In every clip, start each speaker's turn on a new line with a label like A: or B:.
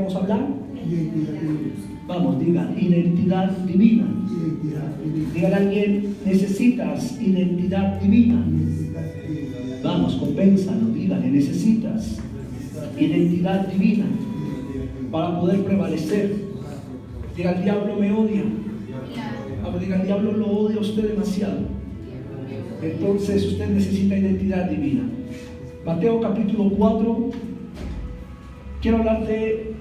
A: vamos a hablar?
B: Identidad divina.
A: Vamos, diga, identidad divina.
B: Identidad divina.
A: Dígale a alguien, necesitas identidad divina.
B: Necesitas identidad.
A: Vamos, compénsalo, dígale, necesitas identidad divina para poder prevalecer. Diga, el diablo me odia. Vamos, diga, el diablo lo odia a usted demasiado. Entonces usted necesita identidad divina. Mateo capítulo 4. Quiero hablarte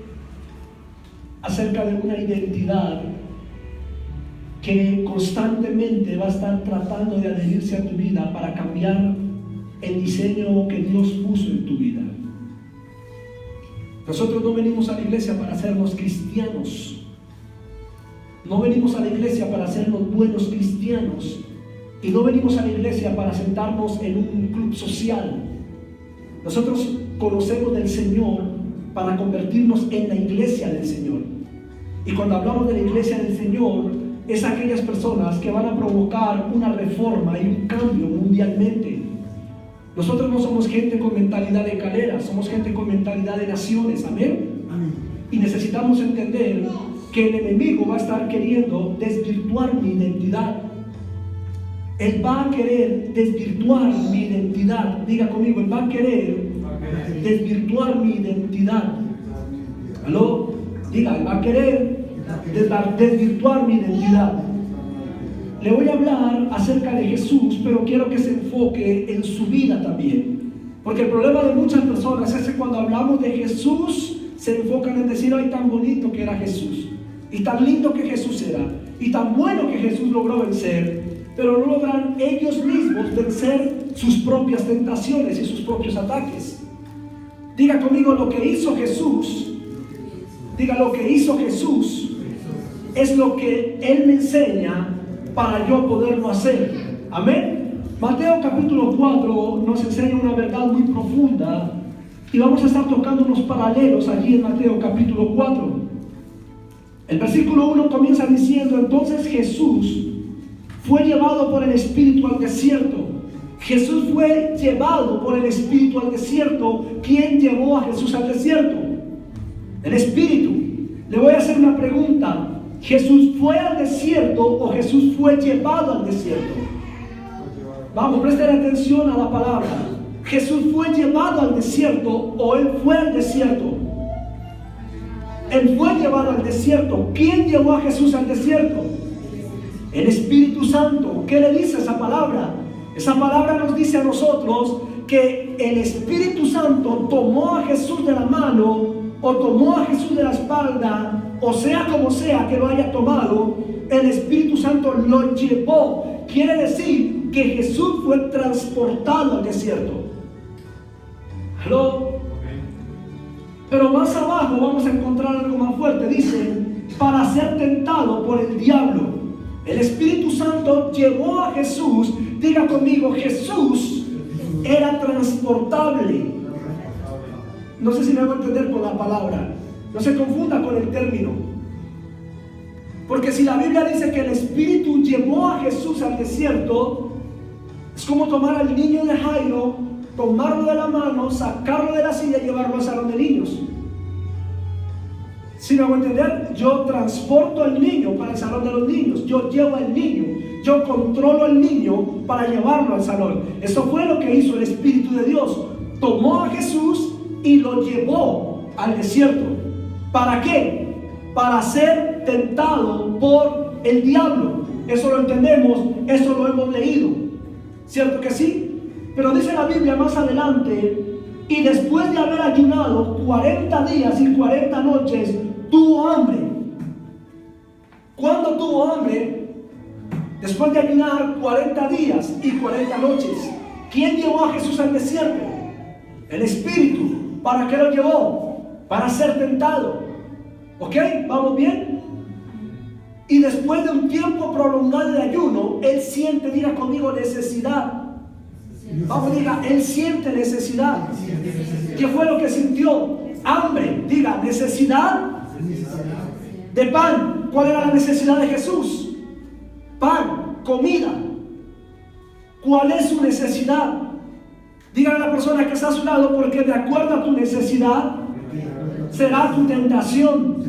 A: acerca de una identidad que constantemente va a estar tratando de adherirse a tu vida para cambiar el diseño que Dios puso en tu vida. Nosotros no venimos a la iglesia para hacernos cristianos. No venimos a la iglesia para hacernos buenos cristianos. Y no venimos a la iglesia para sentarnos en un club social. Nosotros conocemos del Señor para convertirnos en la iglesia del Señor. Y cuando hablamos de la iglesia del Señor, es aquellas personas que van a provocar una reforma y un cambio mundialmente. Nosotros no somos gente con mentalidad de calera, somos gente con mentalidad de naciones, amén.
B: Amén.
A: Y necesitamos entender que el enemigo va a estar queriendo desvirtuar mi identidad. Él va a querer desvirtuar mi identidad. Diga conmigo, él va a querer desvirtuar mi identidad. ¿Aló? Diga, él va a querer desvirtuar mi identidad. Le voy a hablar acerca de Jesús, pero quiero que se enfoque en su vida también. Porque el problema de muchas personas es que cuando hablamos de Jesús, se enfocan en decir, ay, tan bonito que era Jesús, y tan lindo que Jesús era, y tan bueno que Jesús logró vencer, pero no logran ellos mismos vencer sus propias tentaciones y sus propios ataques. Diga conmigo, lo que hizo Jesús, diga, lo que hizo Jesús es lo que Él me enseña para yo poderlo hacer. Amén. Mateo capítulo 4 nos enseña una verdad muy profunda y vamos a estar tocando unos paralelos allí en Mateo capítulo 4. El versículo 1 comienza diciendo, entonces Jesús fue llevado por el Espíritu al desierto. Jesús fue llevado por el Espíritu al desierto. ¿Quién llevó a Jesús al desierto? El Espíritu. Le voy a hacer una pregunta. ¿Jesús fue al desierto o Jesús fue llevado al desierto? Vamos, presten atención a la palabra. ¿Jesús fue llevado al desierto o Él fue al desierto? Él fue llevado al desierto. ¿Quién llevó a Jesús al desierto? El Espíritu Santo. ¿Qué le dice esa palabra? Esa palabra nos dice a nosotros que el Espíritu Santo tomó a Jesús de la mano o tomó a Jesús de la espalda, o sea como sea que lo haya tomado, el Espíritu Santo lo llevó. Quiere decir que Jesús fue transportado al desierto. ¿Aló? Pero más abajo vamos a encontrar algo más fuerte. Dice, para ser tentado por el diablo. El Espíritu Santo llevó a Jesús. Diga conmigo, Jesús era transportable. No sé si me hago entender con la palabra. No se confunda con el término. Porque si la Biblia dice que el Espíritu llevó a Jesús al desierto, es como tomar al niño de Jairo, tomarlo de la mano, sacarlo de la silla y llevarlo al salón de niños. Si me hago entender, yo transporto al niño para el salón de los niños. Yo llevo al niño. Yo controlo al niño para llevarlo al salón. Eso fue lo que hizo el Espíritu de Dios. Tomó a Jesús y lo llevó al desierto. ¿Para qué? Para ser tentado por el diablo. Eso lo entendemos, eso lo hemos leído. ¿Cierto que sí? Pero dice la Biblia más adelante, y después de haber ayunado 40 días y 40 noches, tuvo hambre. ¿Cuándo tuvo hambre? Después de ayunar 40 días y 40 noches. ¿Quién llevó a Jesús al desierto? El Espíritu. ¿Para qué lo llevó? Para ser tentado. ¿Ok? ¿Vamos bien? Y después de un tiempo prolongado de ayuno, Él siente, diga conmigo, necesidad. Vamos, diga, Él siente necesidad. ¿Qué fue lo que sintió? Hambre. Diga, necesidad de pan. ¿Cuál era la necesidad de Jesús? Pan, comida. ¿Cuál es su necesidad? Dígale a la persona que está a su lado, porque de acuerdo a tu necesidad será tu tentación.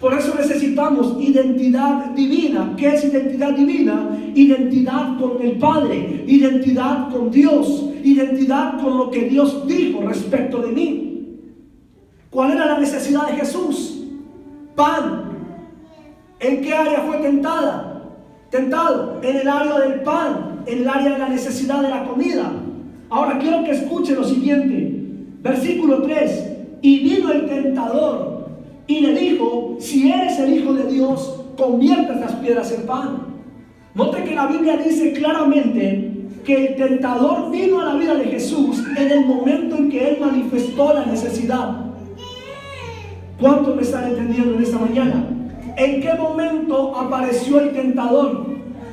A: Por eso necesitamos identidad divina. ¿Qué es identidad divina? Identidad con el Padre, identidad con Dios, identidad con lo que Dios dijo respecto de mí. ¿Cuál era la necesidad de Jesús? Pan. ¿En qué área fue tentado? En el área del pan, en el área de la necesidad de la comida. Ahora quiero que escuche lo siguiente. Versículo 3. Y vino el tentador y le dijo: si eres el Hijo de Dios, convierte estas piedras en pan. Note que la Biblia dice claramente que el tentador vino a la vida de Jesús en el momento en que Él manifestó la necesidad. ¿Cuántos me están entendiendo en esta mañana? ¿En qué momento apareció el tentador?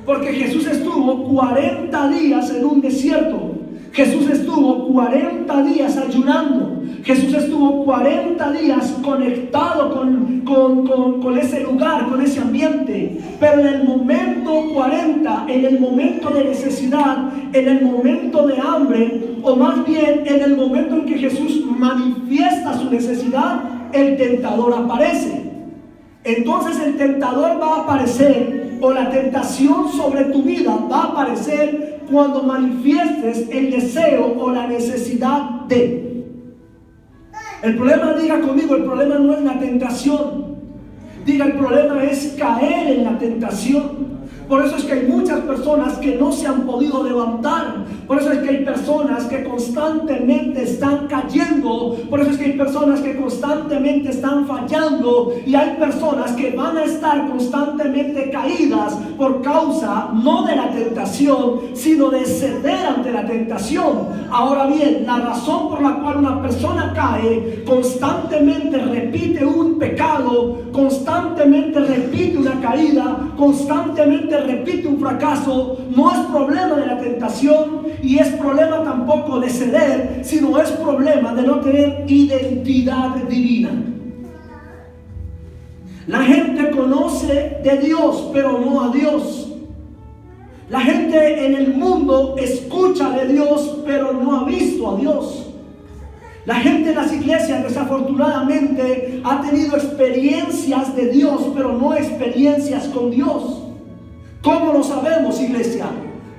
A: Porque Jesús estuvo 40 días en un desierto. Jesús estuvo 40 días ayunando. Jesús estuvo 40 días conectado con ese lugar, con ese ambiente. Pero en el momento 40, en el momento de necesidad, en el momento de hambre, o más bien en el momento en que Jesús manifiesta su necesidad, el tentador aparece. Entonces el tentador va a aparecer, o la tentación sobre tu vida va a aparecer cuando manifiestes el deseo o la necesidad de. El problema, diga conmigo, el problema no es la tentación. Diga, el problema es caer en la tentación. Por eso es que hay muchas personas que no se han podido levantar. Por eso es que hay personas que constantemente están cayendo. Por eso es que hay personas que constantemente están fallando. Y hay personas que van a estar constantemente caídas por causa no de la tentación, sino de ceder ante la tentación. Ahora bien, la razón por la cual una persona cae, constantemente repite un pecado, constantemente repite una caída, constantemente repite un fracaso, no es problema de la tentación y es problema tampoco de ceder, sino es problema de no tener identidad divina. La gente conoce de Dios, pero no a Dios. La gente en el mundo escucha de Dios, pero no ha visto a Dios. La gente en las iglesias desafortunadamente ha tenido experiencias de Dios, pero no experiencias con Dios. ¿Cómo lo sabemos, iglesia?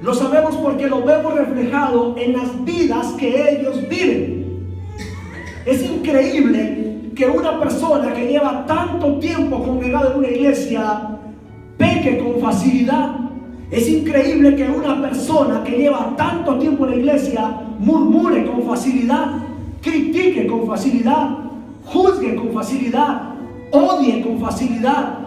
A: Lo sabemos porque lo vemos reflejado en las vidas que ellos viven. Es increíble que una persona que lleva tanto tiempo congregada en una iglesia peque con facilidad. Es increíble que una persona que lleva tanto tiempo en la iglesia murmure con facilidad, critique con facilidad, juzgue con facilidad, odie con facilidad.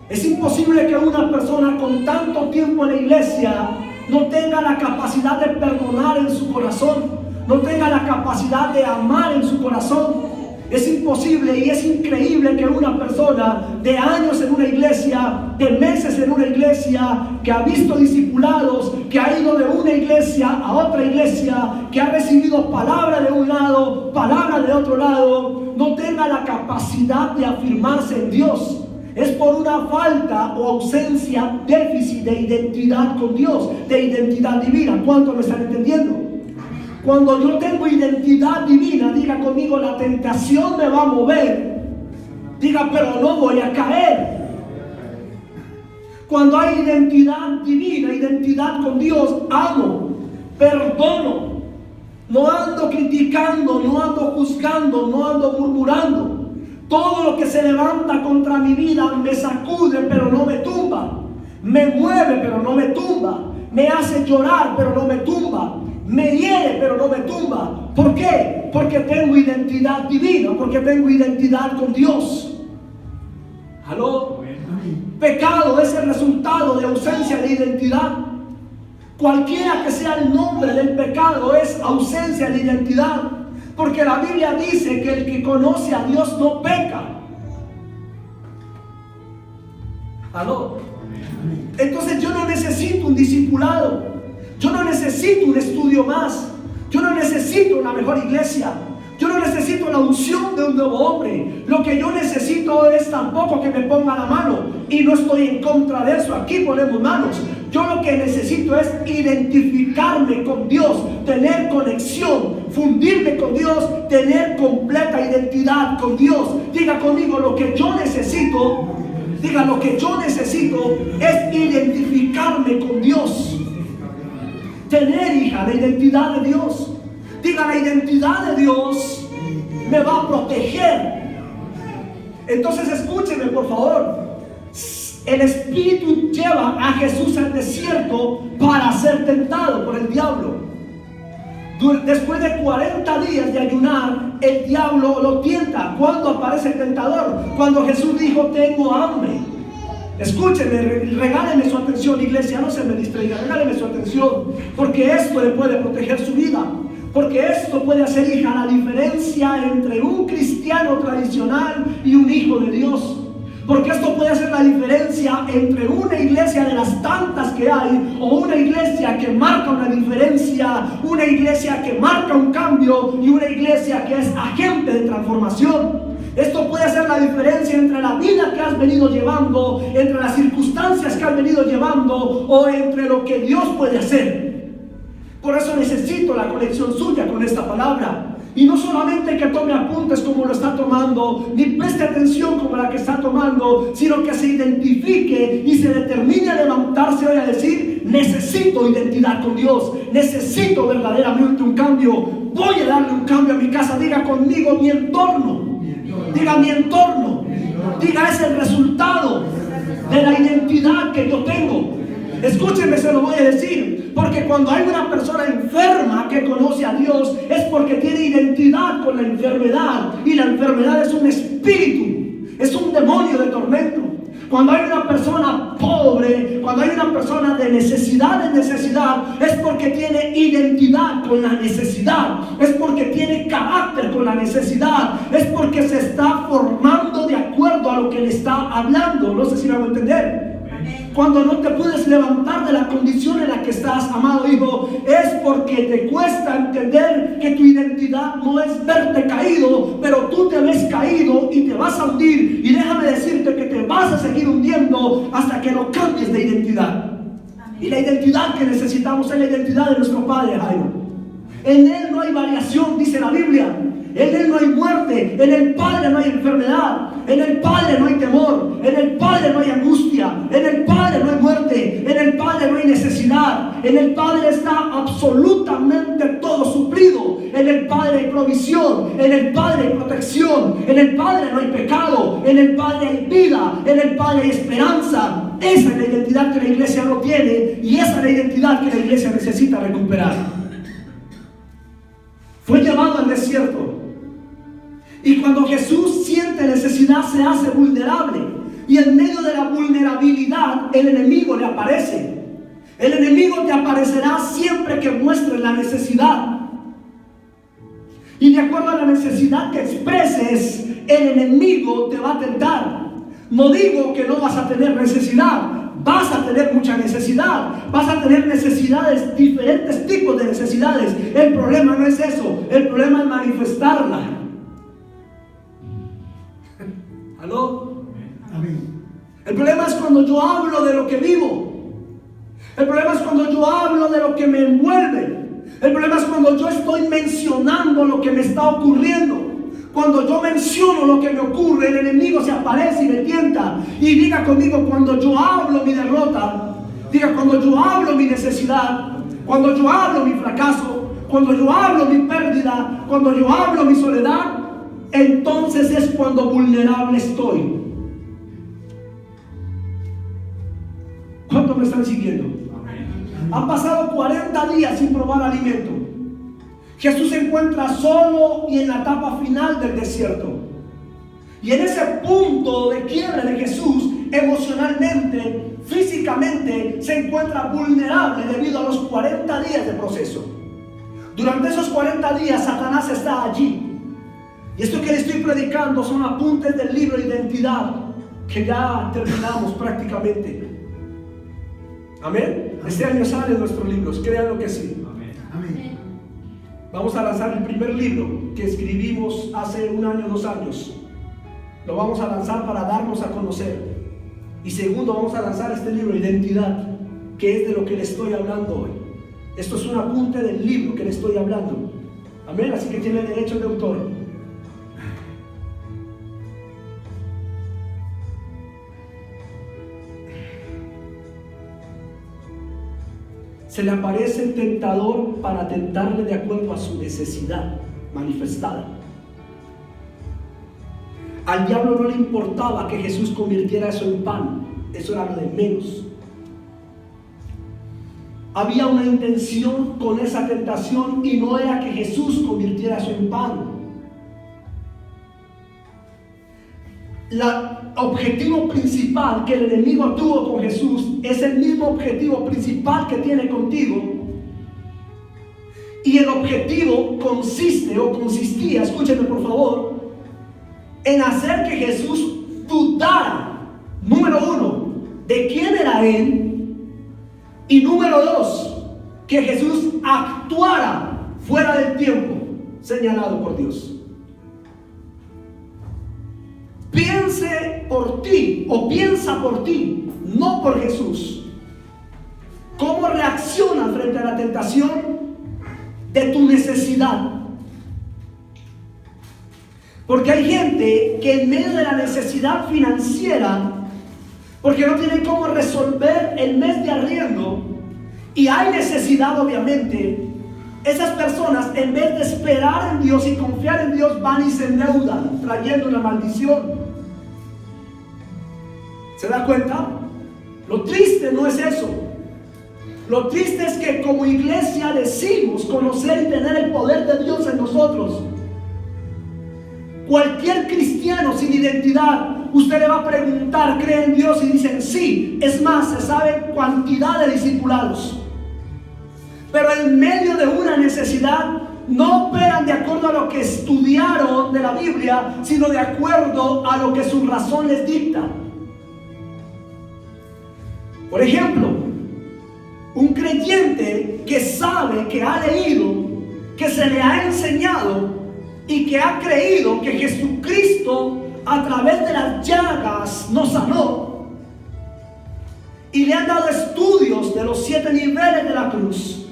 A: Es imposible que una persona con tanto tiempo en la iglesia no tenga la capacidad de perdonar en su corazón, no tenga la capacidad de amar en su corazón. Es imposible y es increíble que una persona de años en una iglesia, de meses en una iglesia, que ha visto discipulados, que ha ido de una iglesia a otra iglesia, que ha recibido palabra de un lado, palabra de otro lado, no tenga la capacidad de afirmarse en Dios. Es por una falta o ausencia, déficit de identidad con Dios, de identidad divina. ¿Cuántos me están entendiendo? Cuando yo tengo identidad divina, diga conmigo, la tentación me va a mover. Diga, pero no voy a caer. Cuando hay identidad divina, identidad con Dios, amo, perdono. No ando criticando, no ando juzgando, no ando murmurando. Todo lo que se levanta contra mi vida me sacude, pero no me tumba. Me mueve, pero no me tumba. Me hace llorar, pero no me tumba. Me hiere, pero no me tumba. ¿Por qué? Porque tengo identidad divina, porque tengo identidad con Dios. ¿Aló? Pecado es el resultado de ausencia de identidad. Cualquiera que sea el nombre del pecado es ausencia de identidad. Porque la Biblia dice que el que conoce a Dios no peca. ¿Aló? Entonces yo no necesito un discipulado. Yo no necesito un estudio más. Yo no necesito una mejor iglesia. Yo no necesito la unción de un nuevo hombre. Lo que yo necesito es tampoco que me ponga la mano. Y no estoy en contra de eso. Aquí ponemos manos. Yo lo que necesito es identificarme con Dios, tener conexión, fundirme con Dios, tener completa identidad con Dios. Diga conmigo, lo que yo necesito, diga, lo que yo necesito es identificarme con Dios. Tener, hija, la identidad de Dios. Diga, la identidad de Dios me va a proteger. Entonces escúcheme, por favor. El Espíritu lleva a Jesús al desierto para ser tentado por el diablo. Después de 40 días de ayunar, el diablo lo tienta. ¿Cuándo aparece el tentador? Cuando Jesús dijo, tengo hambre. Escúcheme, regáleme su atención, iglesia, no se me distraiga, regáleme su atención, porque esto le puede proteger su vida. Porque esto puede hacer, hija, la diferencia entre un cristiano tradicional y un hijo de Dios. Porque esto puede hacer la diferencia entre una iglesia de las tantas que hay, o una iglesia que marca una diferencia, una iglesia que marca un cambio, y una iglesia que es agente de transformación. Esto puede hacer la diferencia entre la vida que has venido llevando, entre las circunstancias que has venido llevando, o entre lo que Dios puede hacer. Por eso necesito la conexión suya con esta palabra. Y no solamente que tome apuntes como lo está tomando, ni preste atención como la que está tomando, sino que se identifique y se determine a levantarse hoy a decir, necesito identidad con Dios, necesito verdaderamente un cambio, voy a darle un cambio a mi casa. Diga conmigo, mi entorno. Diga, mi entorno. Diga, es el resultado de la identidad que yo tengo. Escúcheme, se lo voy a decir, porque cuando hay una persona enferma que conoce a Dios, es porque tiene identidad con la enfermedad, y la enfermedad es un espíritu, es un demonio de tormento. Cuando hay una persona pobre, cuando hay una persona de necesidad en necesidad, es porque tiene identidad con la necesidad, es porque tiene carácter con la necesidad, es porque se está formando de acuerdo a lo que le está hablando. No sé si me hago entender. Cuando no te puedes levantar de la condición en la que estás, amado hijo, es porque te cuesta entender que tu identidad no es verte caído, pero tú te ves caído y te vas a hundir. Y déjame decirte que te vas a seguir hundiendo hasta que no cambies de identidad. Y la identidad que necesitamos es la identidad de nuestro Padre, Jairo. En Él no hay variación, dice la Biblia. En Él no hay muerte, en el Padre no hay enfermedad, en el Padre no hay temor, en el Padre no hay angustia, en el Padre no hay muerte, en el Padre no hay necesidad, en el Padre está absolutamente todo suplido, en el Padre hay provisión, en el Padre hay protección, en el Padre no hay pecado, en el Padre hay vida, en el Padre hay esperanza. Esa es la identidad que la iglesia no tiene, y esa es la identidad que la iglesia necesita recuperar. Fue llevado al desierto. Y cuando Jesús siente necesidad, se hace vulnerable. Y en medio de la vulnerabilidad, el enemigo le aparece. El enemigo te aparecerá siempre que muestres la necesidad. Y de acuerdo a la necesidad que expreses, el enemigo te va a tentar. No digo que no vas a tener necesidad. Vas a tener mucha necesidad, vas a tener necesidades, diferentes tipos de necesidades. El problema no es eso, el problema es manifestarla. ¿Aló?
B: Amén.
A: El problema es cuando yo hablo de lo que vivo. El problema es cuando yo hablo de lo que me envuelve. El problema es cuando yo estoy mencionando lo que me está ocurriendo. Cuando yo menciono lo que me ocurre, el enemigo se aparece y me tienta. Y diga conmigo, cuando yo hablo mi derrota, diga, cuando yo hablo mi necesidad, cuando yo hablo mi fracaso, cuando yo hablo mi pérdida, cuando yo hablo mi soledad, entonces es cuando vulnerable estoy. ¿Cuántos me están siguiendo? Han pasado 40 días sin probar alimento. Jesús se encuentra solo y en la etapa final del desierto. Y en ese punto de quiebre de Jesús, emocionalmente, físicamente, se encuentra vulnerable debido a los 40 días de proceso. Durante esos 40 días, Satanás está allí. Y esto que le estoy predicando son apuntes del libro de identidad, que ya terminamos prácticamente. Amén. Este año salen nuestros libros, créanlo que sí.
B: Amén.
A: Vamos a lanzar el primer libro que escribimos hace 1 año, 2 años. Lo vamos a lanzar para darnos a conocer. Y segundo, vamos a lanzar este libro, Identidad. que es de lo que le estoy hablando hoy. Esto es un apunte del libro que le estoy hablando. Amén, así que tiene derecho de autor. Se le aparece el tentador para tentarle de acuerdo a su necesidad manifestada. Al diablo no le importaba que Jesús convirtiera eso en pan, eso era lo de menos. Había una intención con esa tentación y no era que Jesús convirtiera eso en pan. El objetivo principal que el enemigo tuvo con Jesús es el mismo objetivo principal que tiene contigo. Y el objetivo consistía, escúchenme por favor, en hacer que Jesús dudara, número uno, de quién era Él, y número dos, que Jesús actuara fuera del tiempo señalado por Dios. Piense por ti o piensa por ti, no por Jesús. ¿Cómo reacciona frente a la tentación de tu necesidad? Porque hay gente que en medio de la necesidad financiera, porque no tienen cómo resolver el mes de arriendo y hay necesidad obviamente, esas personas en vez de esperar en Dios y confiar en Dios van y se endeudan, trayendo una maldición. ¿Se da cuenta? Lo triste no es eso. Lo triste es que como iglesia decimos conocer y tener el poder de Dios en nosotros. Cualquier cristiano sin identidad, usted le va a preguntar, ¿cree en Dios? Y dicen sí. Es más, se sabe cantidad de discipulados. Pero en medio de una necesidad no operan de acuerdo a lo que estudiaron de la Biblia, sino de acuerdo a lo que su razón les dicta. Por ejemplo, un creyente que sabe, que ha leído, que se le ha enseñado y que ha creído que Jesucristo a través de las llagas nos sanó y le han dado estudios de los 7 niveles de la cruz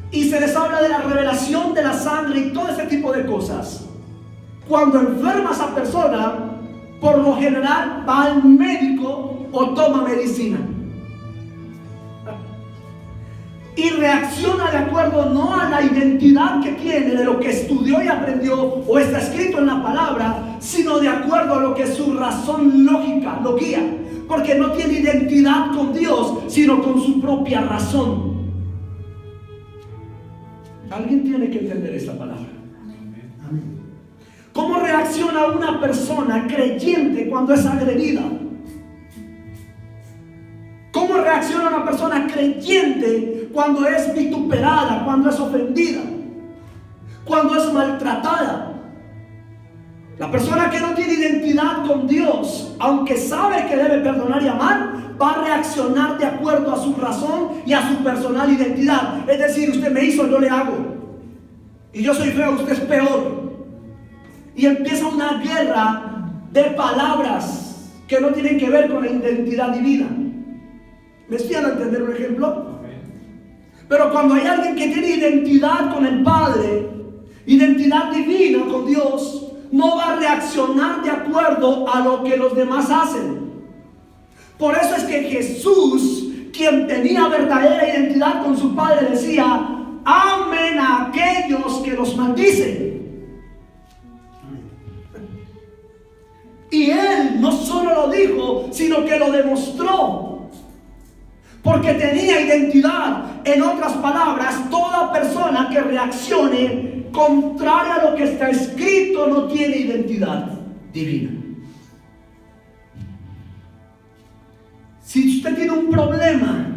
A: y se les habla de la revelación de la sangre y todo ese tipo de cosas. Cuando enferma esa persona, por lo general va al médico o toma medicina y reacciona de acuerdo no a la identidad que tiene de lo que estudió y aprendió o está escrito en la palabra, sino de acuerdo a lo que su razón lógica lo guía, porque no tiene identidad con Dios sino con su propia razón. Alguien tiene que entender esta palabra. Amén. ¿Cómo reacciona una persona creyente cuando es agredida? ¿Cómo reacciona una persona creyente cuando es vituperada, cuando es ofendida, cuando es maltratada? La persona que no tiene identidad con Dios, aunque sabe que debe perdonar y amar, va a reaccionar de acuerdo a su razón y a su personal identidad. Es decir, usted me hizo, yo le hago. Y yo soy feo, usted es peor. Y empieza una guerra de palabras que no tienen que ver con la identidad divina. ¿Me estoy dando a entender un ejemplo? Pero cuando hay alguien que tiene identidad con el Padre, identidad divina con Dios, no va a reaccionar de acuerdo a lo que los demás hacen. Por eso es que Jesús, quien tenía verdadera identidad con su Padre, decía: amen a aquellos que los maldicen. Y Él no solo lo dijo, sino que lo demostró. Porque tenía identidad. En otras palabras, toda persona que reaccione contrario a lo que está escrito no tiene identidad divina. Si usted tiene un problema,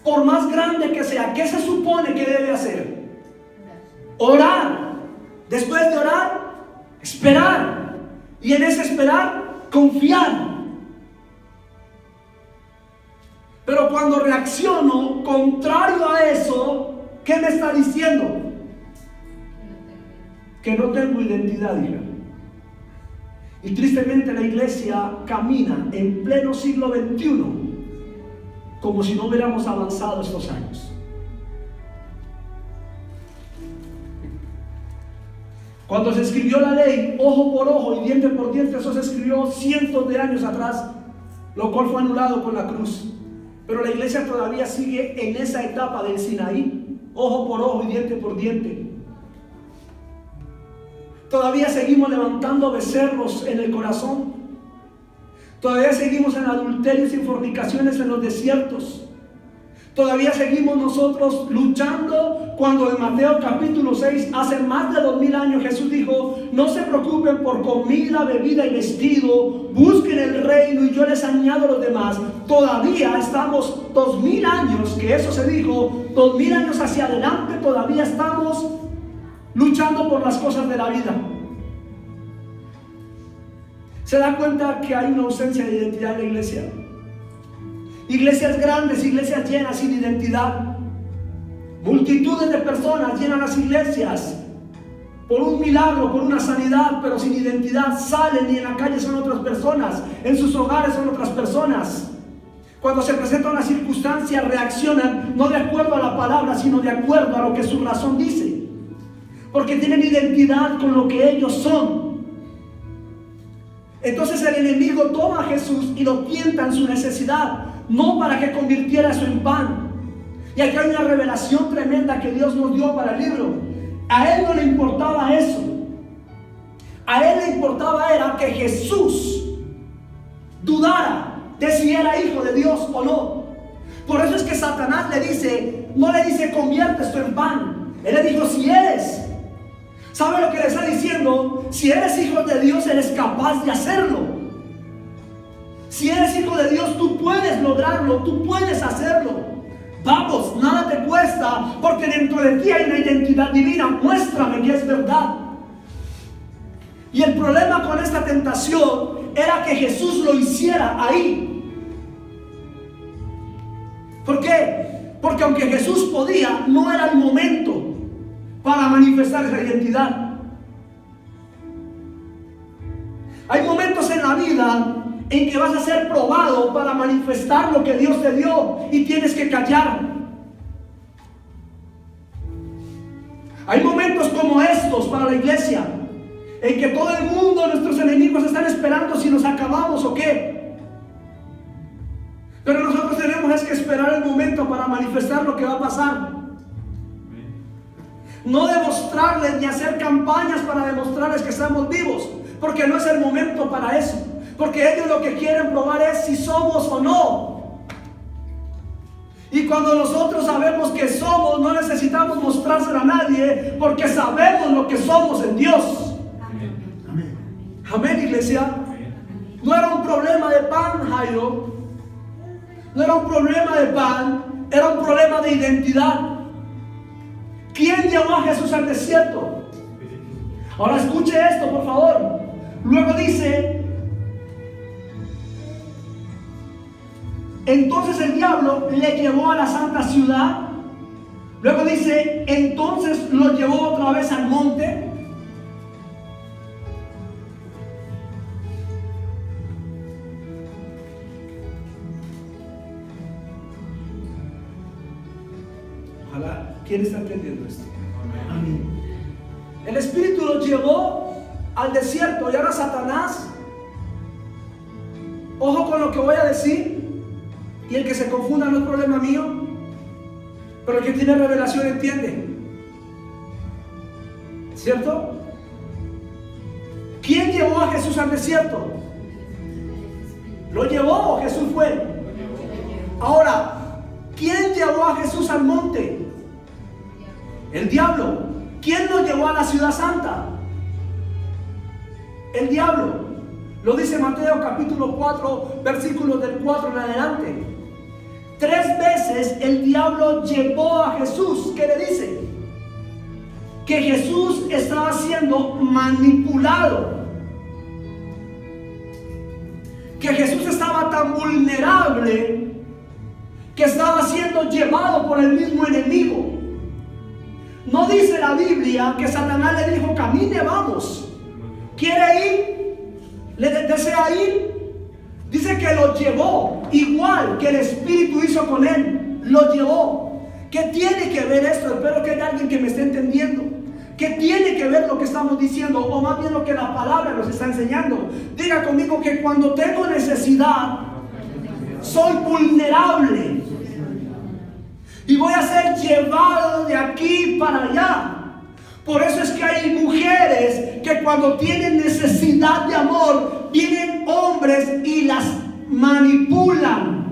A: por más grande que sea, ¿qué se supone que debe hacer? Orar. Después de orar, esperar. Y en ese esperar, confiar. Pero cuando reacciono contrario a eso, ¿qué me está diciendo? Que no tengo identidad, hija. Y tristemente la iglesia camina en pleno siglo XXI como si no hubiéramos avanzado estos años. Cuando se escribió la ley, ojo por ojo y diente por diente, eso se escribió cientos de años atrás, lo cual fue anulado con la cruz. Pero la iglesia todavía sigue en esa etapa del Sinaí, ojo por ojo y diente por diente. Todavía seguimos levantando becerros en el corazón. Todavía seguimos en adulterios y fornicaciones en los desiertos. Todavía seguimos nosotros luchando cuando en Mateo capítulo 6, hace más de 2000 años, Jesús dijo: no se preocupen por comida, bebida y vestido, busquen el reino y yo les añado los demás. Todavía estamos 2000 años, que eso se dijo, 2000 años hacia adelante, todavía estamos luchando por las cosas de la vida. ¿Se da cuenta que hay una ausencia de identidad en la iglesia? Iglesias grandes, iglesias llenas sin identidad. Multitudes de personas llenan las iglesias por un milagro, por una sanidad, pero sin identidad. Salen y en la calle son otras personas, en sus hogares son otras personas. Cuando se presenta una circunstancia reaccionan no de acuerdo a la palabra, sino de acuerdo a lo que su razón dice, porque tienen identidad con lo que ellos son. Entonces el enemigo toma a Jesús y lo tienta en su necesidad, no para que convirtiera eso en pan. Y aquí hay una revelación tremenda que Dios nos dio para el libro. A él no le importaba eso. A él le importaba era que Jesús dudara de si era hijo de Dios o no. Por eso es que Satanás le dice, no le dice convierte esto en pan. Él le dijo si eres. ¿Sabe lo que le está diciendo? Si eres hijo de Dios, eres capaz de hacerlo. Si eres hijo de Dios, tú puedes lograrlo, tú puedes hacerlo. Vamos, nada te cuesta, porque dentro de ti hay una identidad divina. Muéstrame que es verdad. Y el problema con esta tentación era que Jesús lo hiciera ahí. ¿Por qué? Porque aunque Jesús podía, no era el momento para manifestar esa identidad. Hay momentos en la vida en que vas a ser probado para manifestar lo que Dios te dio y tienes que callar. Hay momentos como estos para la iglesia en que todo el mundo, nuestros enemigos, están esperando si nos acabamos o qué. Pero nosotros tenemos que esperar el momento para manifestar lo que va a pasar. No demostrarles ni hacer campañas para demostrarles que estamos vivos, porque no es el momento para eso. Porque ellos lo que quieren probar es si somos o no. Y cuando nosotros sabemos que somos, no necesitamos mostrárselo a nadie, porque sabemos lo que somos en Dios. Amén. Amén, iglesia. No era un problema de pan, Jairo. No era un problema de pan, era un problema de identidad. ¿Quién llevó a Jesús al desierto? Ahora escuche esto, por favor. Luego dice: entonces el diablo le llevó a la santa ciudad. Luego dice: entonces lo llevó otra vez al monte. Ojalá, ¿quién está entendiendo esto? Amén. El Espíritu lo llevó al desierto y ahora Satanás, ojo con lo que voy a decir, y el que se confunda no es problema mío, pero el que tiene revelación entiende, ¿cierto? ¿Quién llevó a Jesús al desierto? ¿Lo llevó o Jesús fue? Ahora, ¿quién llevó a Jesús al monte? El diablo. ¿Quién lo llevó a la ciudad santa? El diablo. Lo dice Mateo capítulo 4, versículos del 4 en adelante. 3 veces el diablo llevó a Jesús. ¿Qué le dice? Que Jesús estaba siendo manipulado. Que Jesús estaba tan vulnerable que estaba siendo llevado por el mismo enemigo. No dice la Biblia que Satanás le dijo: camine, vamos. ¿Quiere ir? ¿Le desea ir? Dice que lo llevó, igual que el Espíritu hizo con él, lo llevó. ¿Qué tiene que ver esto? Espero que haya alguien que me esté entendiendo. ¿Qué tiene que ver lo que estamos diciendo? O más bien lo que la palabra nos está enseñando. Diga conmigo que cuando tengo necesidad, soy vulnerable. Y voy a ser llevado de aquí para allá. Por eso es que hay mujeres que cuando tienen necesidad de amor, vienen hombres y las manipulan.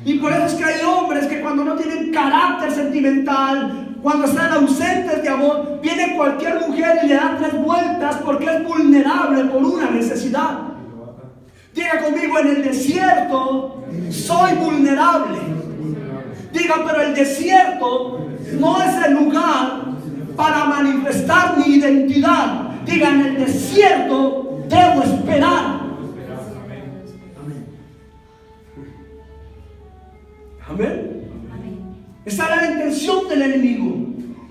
A: Y por eso es que hay hombres que cuando no tienen carácter sentimental, cuando están ausentes de amor, viene cualquier mujer y le da 3 vueltas porque es vulnerable por una necesidad. Diga conmigo, en el desierto soy vulnerable. Diga, pero el desierto no es el lugar para manifestar mi identidad. Diga, en el desierto debo esperar. Amén. Esa es la intención del enemigo.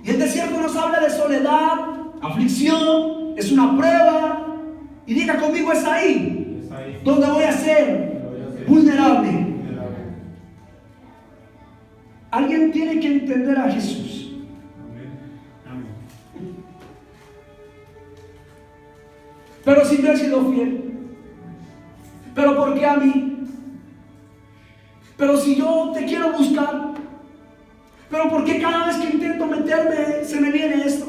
A: Y el desierto nos habla de soledad, aflicción, es una prueba. Y diga conmigo, es ahí donde voy a ser vulnerable. Alguien tiene que entender a Jesús. Pero si yo he sido fiel, pero ¿por qué a mí? Pero si yo te quiero buscar, pero ¿por qué cada vez que intento meterme se me viene esto?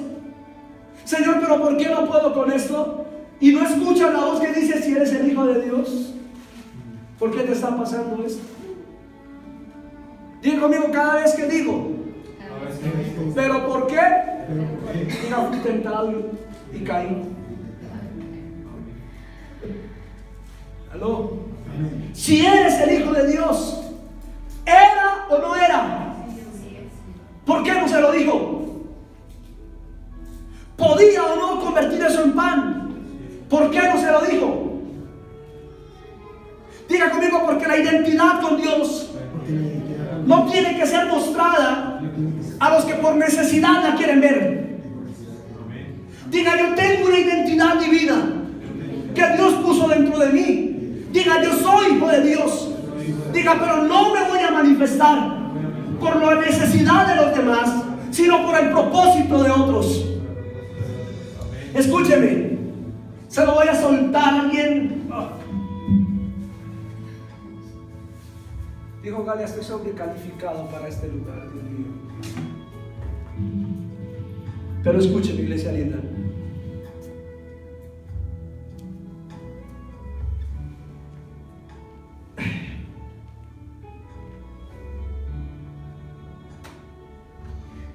A: Señor, pero ¿por qué no puedo con esto? Y no escuchas la voz que dice, si eres el Hijo de Dios, ¿por qué te está pasando esto? Diga conmigo, cada vez que digo, ¿pero por qué? Mira, fui tentado y caí. ¿Aló? Si eres el Hijo de Dios, ¿era o no era? ¿Por qué no se lo dijo? ¿Podía o no convertir eso en pan? ¿Por qué no se lo dijo? Diga conmigo, porque la identidad con Dios no tiene que ser mostrada a los que por necesidad la quieren ver. Diga, yo tengo una identidad divina que Dios puso dentro de mí. Diga, yo soy hijo de Dios. Diga, pero no me voy a manifestar por la necesidad de los demás, sino por el propósito de otros. Escúcheme, se lo voy a soltar a alguien. Dijo Galia, estoy sobrecalificado para este lugar, Dios mío. Pero escúcheme, iglesia linda.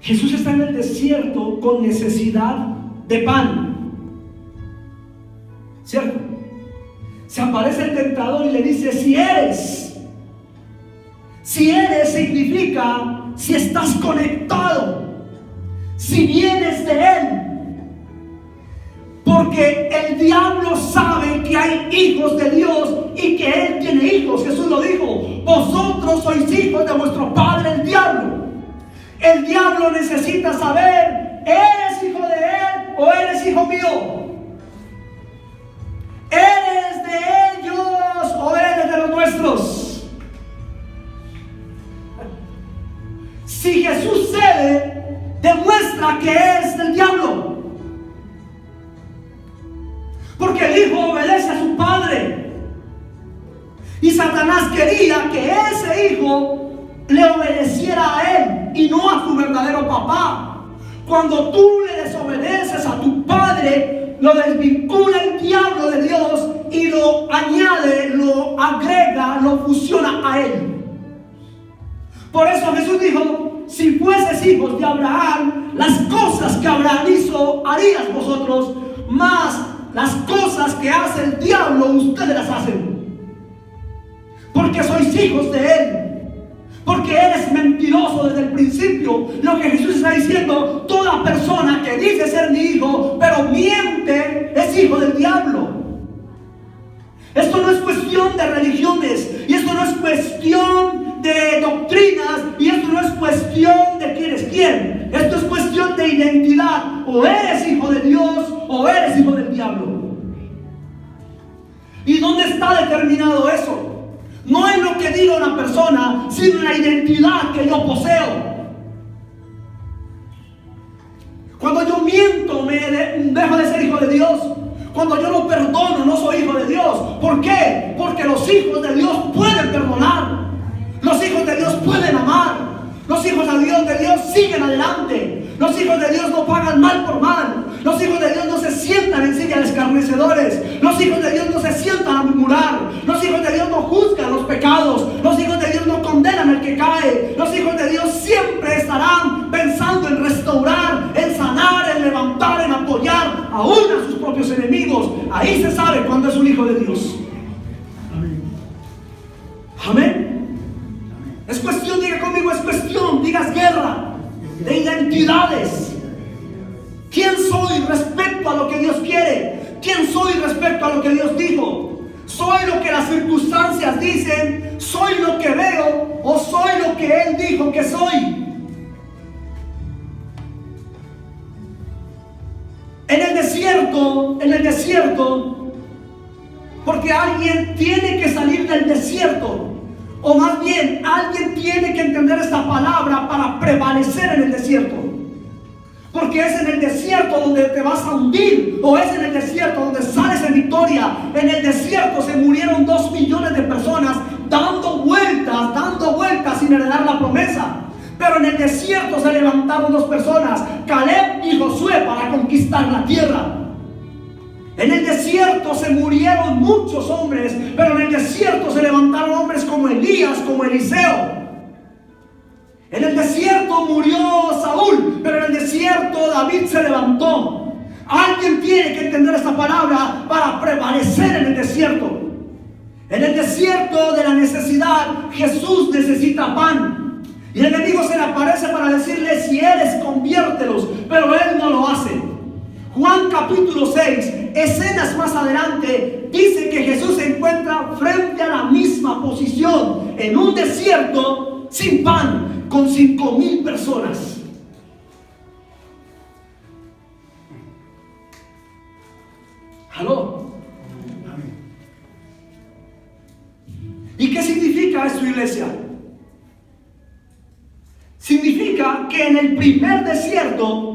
A: Jesús está en el desierto con necesidad de pan, ¿cierto? Se aparece el tentador y le dice, si eres significa si estás conectado, si vienes de Él, porque el diablo sabe que hay hijos de Dios y que Él tiene hijos. Jesús lo dijo, vosotros sois hijos de vuestro padre el diablo. El diablo necesita saber, ¿eres hijo de Él o eres hijo mío? ¿Eres de ellos o eres de los nuestros? Si Jesús cede, demuestra que es del diablo. Porque el hijo obedece a su padre. Y Satanás quería que ese hijo le obedeciera a él y no a su verdadero papá. Cuando tú le desobedeces a tu padre, lo desvincula el diablo de Dios y lo añade, lo agrega, lo fusiona a él. Por eso Jesús dijo, si fueses hijos de Abraham, las cosas que Abraham hizo harías vosotros, más las cosas que hace el diablo ustedes las hacen, porque sois hijos de él. Porque eres mentiroso desde el principio. Lo que Jesús está diciendo, toda persona que dice ser mi hijo, pero miente, es hijo del diablo. Esto no es cuestión de religiones, y esto no es cuestión de doctrinas, y esto no es cuestión de quién es quién. Esto es cuestión de identidad. O eres hijo de Dios, o eres hijo del diablo. ¿Y dónde está determinado eso? No en lo que diga una persona, sino en la identidad que yo poseo. Cuando yo miento, dejo de ser hijo de Dios. Cuando yo no perdono, no soy hijo de Dios. ¿Por qué? Porque los hijos de Dios pueden perdonar. Los hijos de Dios pueden amar. Los hijos de Dios siguen adelante. Los hijos de Dios no pagan mal por mal. Los hijos de Dios no se sientan en silla de escarnecedores. Los hijos de Dios no se sientan a murmurar. Los hijos de Dios no juzgan los pecados. Los hijos de Dios no condenan al que cae. Los hijos de Dios siempre estarán pensando en restaurar, en sanar, en levantar, en apoyar aún a sus propios enemigos. Ahí se sabe cuando es un hijo de Dios.
B: Amén.
A: Amén. Es cuestión, diga conmigo, es cuestión, digas guerra de identidades. ¿Quién soy respecto a lo que Dios quiere? ¿Quién soy respecto a lo que Dios dijo? ¿Soy lo que las circunstancias dicen? ¿Soy lo que veo? ¿O soy lo que Él dijo que soy? En el desierto, porque alguien tiene que salir del desierto. O más bien, alguien tiene que entender esta palabra para prevalecer en el desierto. Porque es en el desierto donde te vas a hundir, o es en el desierto donde sales en victoria. En el desierto se murieron 2 millones de personas dando vueltas sin heredar la promesa. Pero en el desierto se levantaron 2 personas, Caleb y Josué, para conquistar la tierra. En el desierto se murieron muchos hombres, pero en el desierto se levantaron hombres como Elías, como Eliseo. En el desierto murió Saúl, pero en el desierto David se levantó. Alguien tiene que entender esta palabra para prevalecer en el desierto. En el desierto de la necesidad, Jesús necesita pan. Y el enemigo se le aparece para decirle: si eres, conviértelos, pero él no lo hace. Juan capítulo 6, escenas más adelante, dice que Jesús se encuentra frente a la misma posición, en un desierto sin pan, con 5,000 personas. ¿Aló? ¿Y qué significa esto, iglesia? Significa que en el primer desierto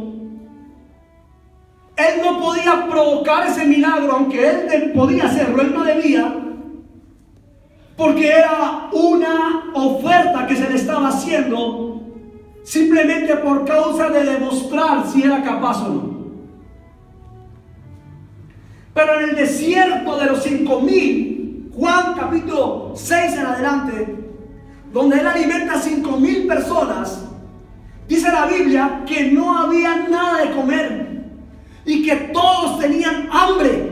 A: Él no podía provocar ese milagro, aunque Él podía hacerlo, Él no debía, porque era una oferta que se le estaba haciendo simplemente por causa de demostrar si era capaz o no. Pero en el desierto de los 5,000, Juan capítulo 6 en adelante, donde Él alimenta a 5,000 personas, dice la Biblia que no había nada de comer y que todos tenían hambre.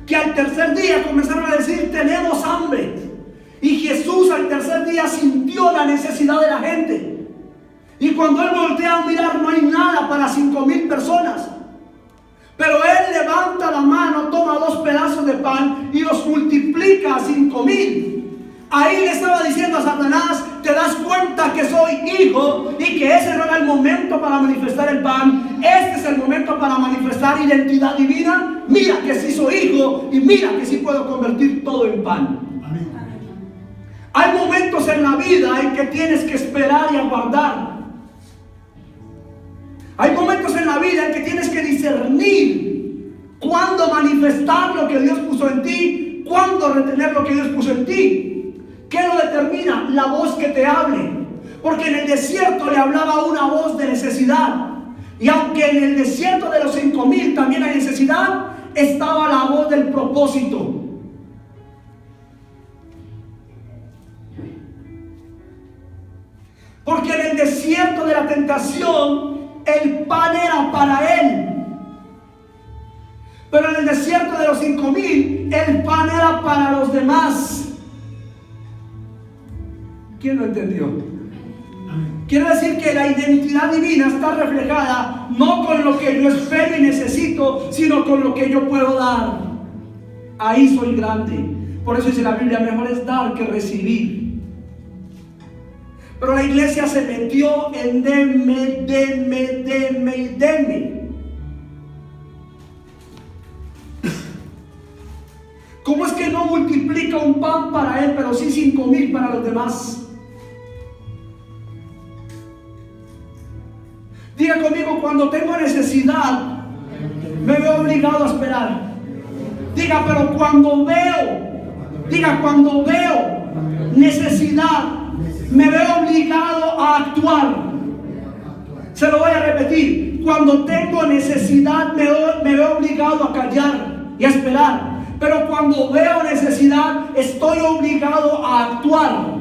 A: Que al tercer día comenzaron a decir: tenemos hambre. Y Jesús al tercer día sintió la necesidad de la gente. Y cuando Él voltea a mirar, no hay nada para 5,000 personas. Pero Él levanta la mano, toma 2 pedazos de pan y los multiplica a 5,000. Ahí le estaba diciendo a Satanás: te das cuenta que soy hijo y que ese no era el momento para manifestar el pan. Este es el momento para manifestar identidad divina. Mira que sí soy hijo y mira que sí puedo convertir todo en pan.
B: Amén.
A: Hay momentos en la vida en que tienes que esperar y aguardar. Hay momentos en la vida en que tienes que discernir cuándo manifestar lo que Dios puso en ti, cuándo retener lo que Dios puso en ti. ¿Qué lo determina? La voz que te hable. Porque en el desierto le hablaba una voz de necesidad. Y aunque en el desierto de los 5,000 también hay necesidad, estaba la voz del propósito. Porque en el desierto de la tentación, el pan era para Él. Pero en el desierto de los 5,000, el pan era para los demás. ¿Quién lo entendió? Quiere decir que la identidad divina está reflejada no con lo que yo espero y necesito, sino con lo que yo puedo dar. Ahí soy grande. Por eso dice la Biblia: mejor es dar que recibir. Pero la iglesia se metió en deme. ¿Cómo no multiplica un pan para él, pero sí 5,000 para los demás. Diga conmigo, cuando tengo necesidad, me veo obligado a esperar. Diga, pero cuando veo necesidad, me veo obligado a actuar. Se lo voy a repetir. Cuando tengo necesidad, me veo obligado a callar y a esperar. Pero cuando veo necesidad, estoy obligado a actuar.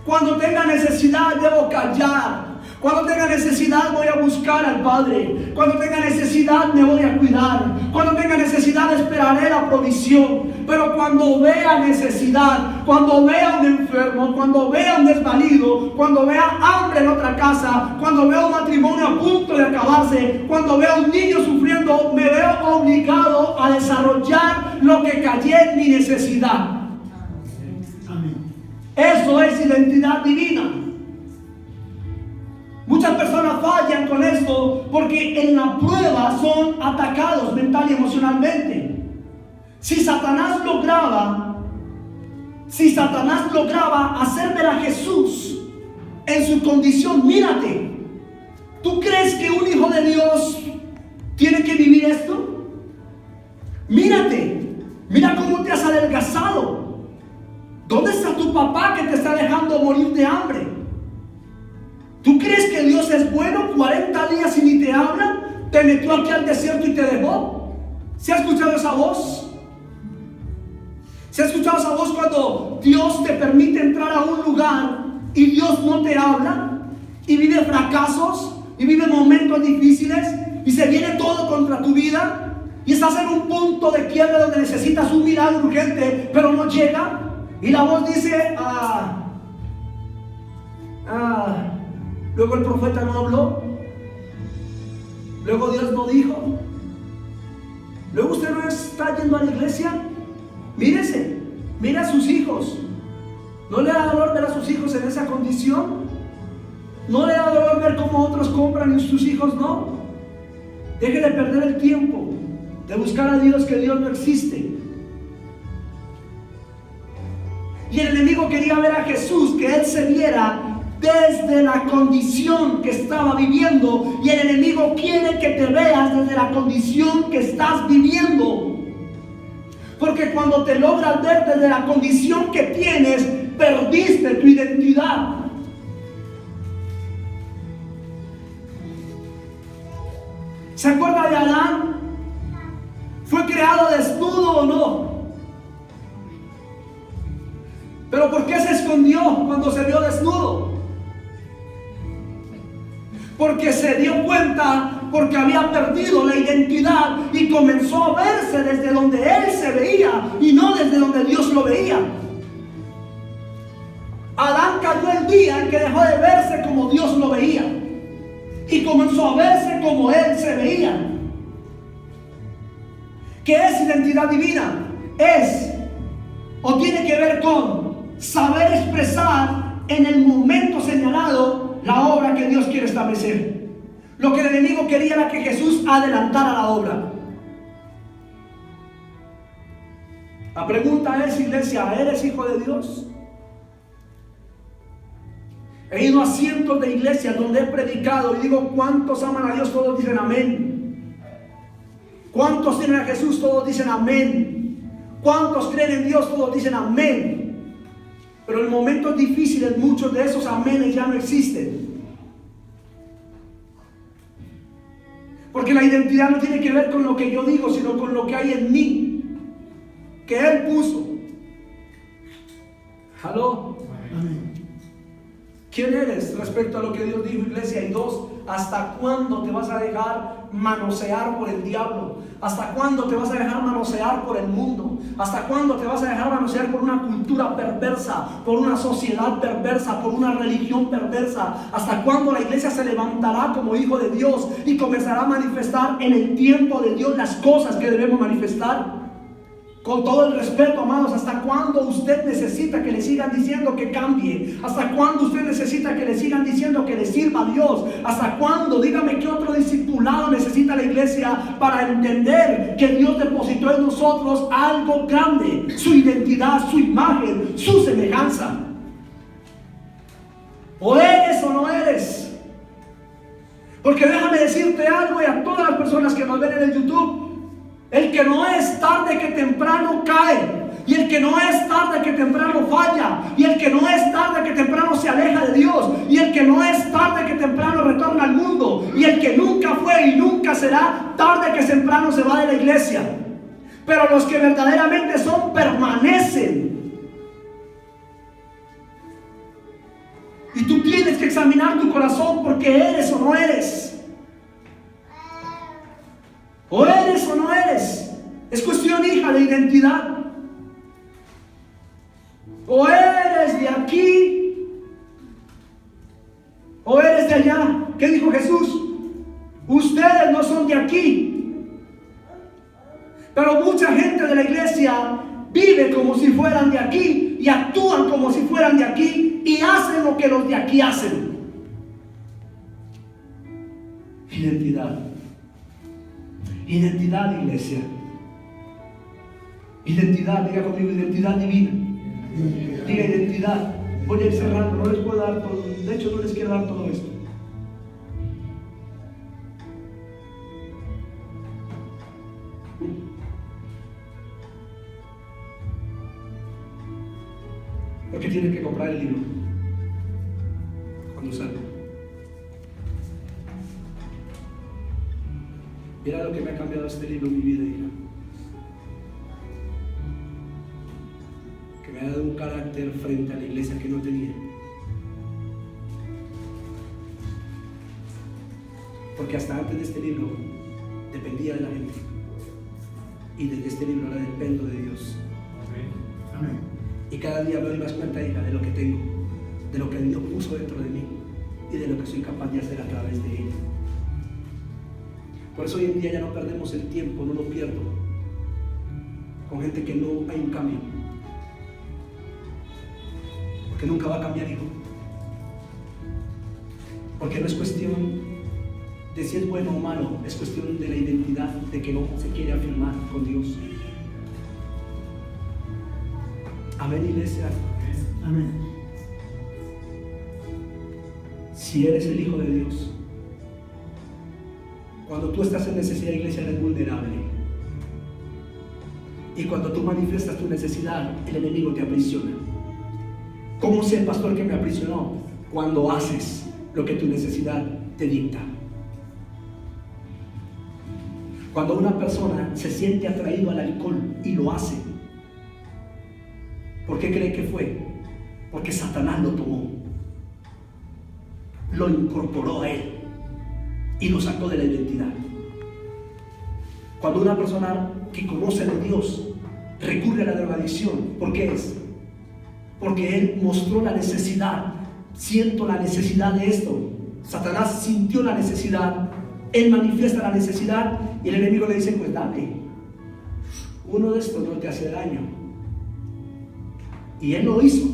A: Cuando tenga necesidad, debo callar. Cuando tenga necesidad, voy a buscar al Padre. Cuando tenga necesidad, me voy a cuidar. Cuando tenga necesidad, esperaré la provisión. Pero cuando vea necesidad, cuando vea un enfermo, cuando vea un desvalido, cuando vea hambre en otra casa, cuando vea un matrimonio a punto de acabarse, cuando vea un niño sufriendo, me veo obligado a desarrollar lo que callé en mi necesidad. Eso es identidad divina. Muchas personas fallan con esto porque en la prueba son atacados mental y emocionalmente. Si Satanás lograba hacer ver a Jesús en su condición, mírate, ¿tú crees que un hijo de Dios tiene que vivir esto? Mírate, mira cómo te has adelgazado. ¿Dónde está tu papá que te está dejando morir de hambre? ¿Tú crees que Dios es bueno? 40 días y ni te habla. Te metió aquí al desierto y te dejó. ¿Se ha escuchado esa voz? ¿Se ha escuchado esa voz cuando Dios te permite entrar a un lugar y Dios no te habla? Y vive fracasos, y vive momentos difíciles, y se viene todo contra tu vida, y estás en un punto de quiebre donde necesitas un milagro urgente, pero no llega. Y la voz dice, luego el profeta no habló, luego Dios no dijo, luego usted no está yendo a la iglesia. Mírese, mire a sus hijos. ¿No le da dolor ver a sus hijos en esa condición? ¿No le da dolor ver cómo otros compran y sus hijos no? Deje de perder el tiempo de buscar a Dios, que Dios no existe. Y el enemigo quería ver a Jesús, que Él se viera desde la condición que estaba viviendo. Y el enemigo quiere que te veas desde la condición que estás viviendo. Porque cuando te logras ver desde la condición que tienes, perdiste tu identidad. ¿Se acuerda de Adán? ¿Fue creado desnudo o no? ¿Pero por qué se escondió cuando se vio desnudo? Porque se dio cuenta, porque había perdido la identidad y comenzó a verse desde donde él se veía y no desde donde Dios lo veía. Adán cayó el día en que dejó de verse como Dios lo veía y comenzó a verse como él se veía. ¿Qué es identidad divina? Es o tiene que ver con saber expresar en el momento señalado la obra que Dios quiere establecer. Lo que el enemigo quería era que Jesús adelantara la obra. La pregunta es, iglesia, ¿eres hijo de Dios? He ido a cientos de iglesias donde he predicado y digo, ¿cuántos aman a Dios? Todos dicen amén. ¿Cuántos tienen a Jesús? Todos dicen amén. ¿Cuántos creen en Dios? Todos dicen amén. Pero en momentos difíciles muchos de esos amenes ya no existen. Porque la identidad no tiene que ver con lo que yo digo, sino con lo que hay en mí, que Él puso. ¿Aló? Amén. ¿Quién eres respecto a lo que Dios dijo, iglesia? Y dos, ¿hasta cuándo te vas a dejar manosear por el diablo? ¿Hasta cuándo te vas a dejar manosear por el mundo? ¿Hasta cuándo te vas a dejar manosear por una cultura perversa, por una sociedad perversa, por una religión perversa? ¿Hasta cuándo la iglesia se levantará como hijo de Dios y comenzará a manifestar en el tiempo de Dios las cosas que debemos manifestar? Con todo el respeto, amados, ¿hasta cuándo usted necesita que le sigan diciendo que cambie? ¿Hasta cuándo usted necesita que le sigan diciendo que le sirva a Dios? ¿Hasta cuándo? Dígame qué otro discipulado necesita la la iglesia para entender que Dios depositó en nosotros algo grande, su identidad, su imagen, su semejanza. O eres o no eres. Porque déjame decirte algo, y a todas las personas que nos ven en el YouTube: el que no es tarde que temprano cae. Y el que no es tarde que temprano falla. Y el que no es tarde que temprano se aleja de Dios. Y el que no es tarde que temprano retorna al mundo. Y el que nunca fue y nunca será, tarde que temprano se va de la iglesia. Pero los que verdaderamente son, permanecen. Y tú tienes que examinar tu corazón, porque eres o no eres. O eres o no eres. Es cuestión, hija, de identidad. O eres de aquí o eres de allá. ¿Qué dijo Jesús? Ustedes no son de aquí. Pero mucha gente de la iglesia vive como si fueran de aquí y actúan como si fueran de aquí y hacen lo que los de aquí hacen. Identidad. Identidad, iglesia. Identidad, diga conmigo, identidad divina. Diga identidad. Voy a ir cerrando, no les puedo dar todo, de hecho no les quiero dar todo esto. Porque tienen que comprar el libro cuando salga. Mira lo que me ha cambiado este libro en mi vida, hija. Me ha dado un carácter frente a la iglesia que no tenía. Porque hasta antes de este libro dependía de la gente, y desde este libro ahora dependo de Dios. Amén. Y cada día me doy más cuenta, hija, de lo que tengo, de lo que Dios puso dentro de mí y de lo que soy capaz de hacer a través de Él. Por eso hoy en día ya no perdemos el tiempo, no lo pierdo con gente que no hay un cambio. Que nunca va a cambiar, hijo. Porque no es cuestión de si es bueno o malo, es cuestión de la identidad, de que no se quiere afirmar con Dios. Amén, iglesia. Amén. Si eres el hijo de Dios, cuando tú estás en necesidad, iglesia, eres vulnerable. Y cuando tú manifiestas tu necesidad, el enemigo te aprisiona. ¿Cómo sé, pastor, que me aprisionó? Cuando haces lo que tu necesidad te dicta. Cuando una persona se siente atraído al alcohol y lo hace, ¿por qué cree que fue? Porque Satanás lo tomó, lo incorporó a él y lo sacó de la identidad. Cuando una persona que conoce de Dios recurre a la drogadicción, ¿por qué es? Porque él mostró la necesidad. Siento la necesidad de esto. Satanás sintió la necesidad, él manifiesta la necesidad y el enemigo le dice: pues dale, uno de estos no te hace daño. Y él lo hizo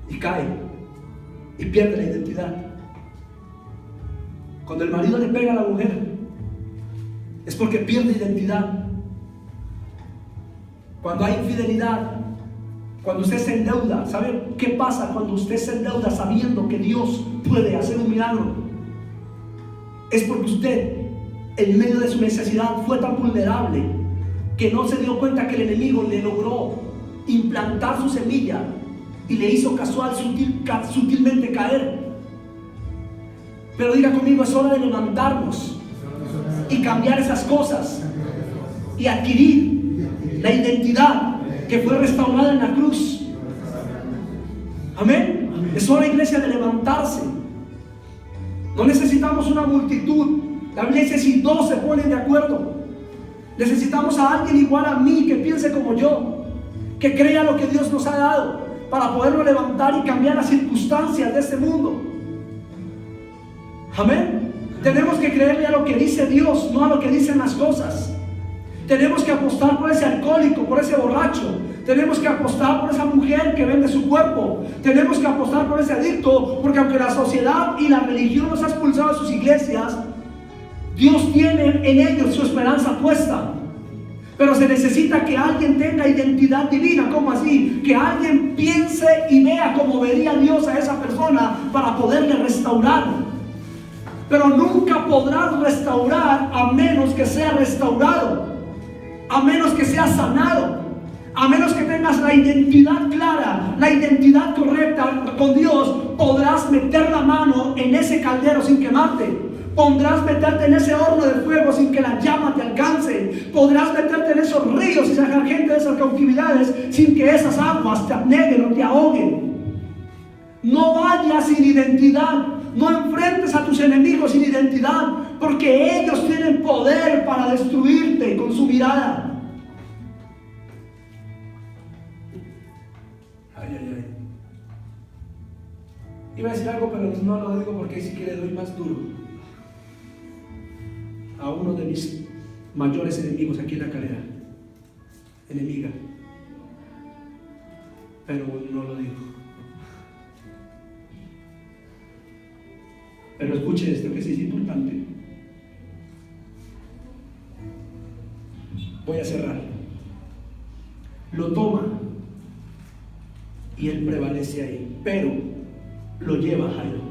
A: y cae y pierde la identidad. Cuando el marido le pega a la mujer, es porque pierde identidad. Cuando hay infidelidad, cuando usted se endeuda, ¿sabe qué pasa cuando usted se endeuda sabiendo que Dios puede hacer un milagro? Es porque usted, en medio de su necesidad, fue tan vulnerable que no se dio cuenta que el enemigo le logró implantar su semilla y le hizo casual, sutilmente caer. Pero diga conmigo, es hora de levantarnos y cambiar esas cosas y adquirir la identidad que fue restaurada en la cruz. Amén. Es hora, iglesia, de levantarse. No necesitamos una multitud. La Biblia dice: si dos se ponen de acuerdo. Necesitamos a alguien igual a mí, que piense como yo, que crea lo que Dios nos ha dado, para poderlo levantar y cambiar las circunstancias de este mundo. Amén. Tenemos que creerle a lo que dice Dios, no a lo que dicen las cosas. Tenemos que apostar por ese alcohólico, por ese borracho. Tenemos que apostar por esa mujer que vende su cuerpo. Tenemos que apostar por ese adicto, porque aunque la sociedad y la religión nos ha expulsado de sus iglesias, Dios tiene en ellos su esperanza puesta. Pero se necesita que alguien tenga identidad divina. ¿Cómo así? Que alguien piense y vea como vería Dios a esa persona para poderle restaurar. Pero nunca podrás restaurar a menos que sea restaurado, a menos que sea sanado, a menos que tengas la identidad clara, la identidad correcta con Dios. Podrás meter la mano en ese caldero sin quemarte. Podrás meterte en ese horno de fuego sin que la llama te alcance. Podrás meterte en esos ríos y sacar gente de esas cautividades sin que esas aguas te abneguen o te ahoguen. No vayas sin identidad. No enfrentes a tus enemigos sin identidad, porque ellos tienen poder para destruirte con su mirada. Iba a decir algo, pero no lo digo porque sí que le doy más duro a uno de mis mayores enemigos aquí en la carrera. Enemiga. Pero no lo digo. Pero escuche esto, que sí es importante. Voy a cerrar. Lo toma y él prevalece ahí, pero lo lleva a Jairo.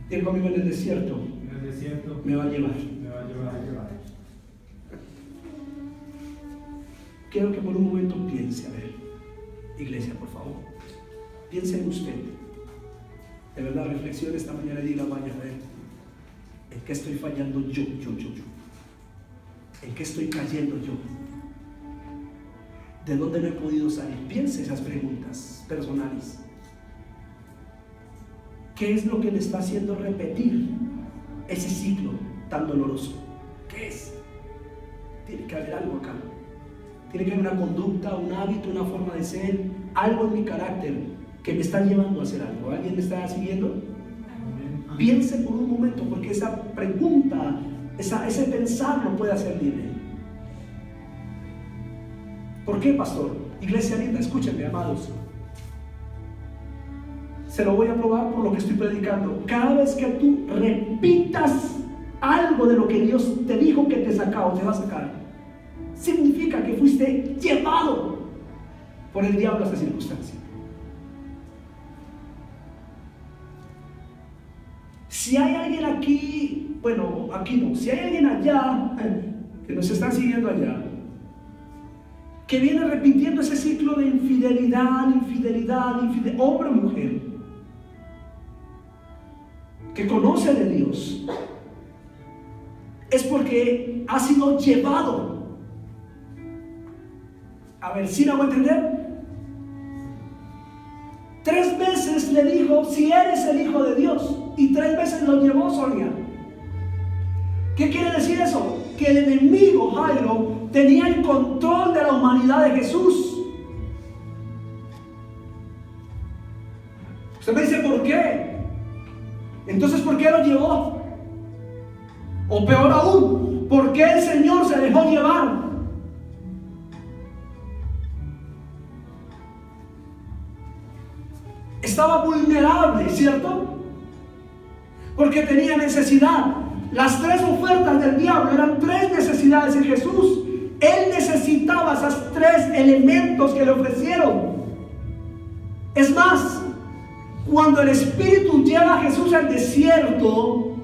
A: Diga conmigo: en el desierto me va a llevar. Quiero que por un momento piense, a ver, iglesia, por favor, piense en usted. De verdad, reflexione esta mañana y diga: vaya, a ver, ¿en qué estoy fallando yo? ¿En qué estoy cayendo yo? ¿De dónde no he podido salir? Piense esas preguntas personales. ¿Qué es lo que le está haciendo repetir ese ciclo tan doloroso? ¿Qué es? Tiene que haber algo acá. Tiene que haber una conducta, un hábito, una forma de ser, algo en mi carácter que me está llevando a hacer algo. ¿Alguien me está siguiendo? Amén. Piense por un momento, porque esa pregunta, ese pensar no puede hacer libre. ¿Por qué, pastor? Iglesia linda, escúchenme, amados. Se lo voy a probar por lo que estoy predicando. Cada vez que tú repitas algo de lo que Dios te dijo que te sacaba o te va a sacar, significa que fuiste llevado por el diablo a esta circunstancia. Si hay alguien aquí, bueno, aquí no, si hay alguien allá que nos está siguiendo allá, que viene repitiendo ese ciclo de infidelidad, hombre o mujer, que conoce de Dios, es porque ha sido llevado. A ver, ¿sí me hago entender? 3 veces le dijo: si eres el Hijo de Dios, y 3 veces lo llevó, Sonia. ¿Qué quiere decir eso? Que el enemigo, Jairo, tenía el control de la humanidad de Jesús. Usted me dice: ¿por qué? Entonces, ¿por qué lo llevó? O peor aún, ¿por qué el Señor se dejó llevar? Estaba vulnerable, ¿cierto? Porque tenía necesidad. Las 3 ofertas del diablo eran 3 necesidades en Jesús. Él necesitaba esos 3 elementos que le ofrecieron. Es más, cuando el Espíritu lleva a Jesús al desierto,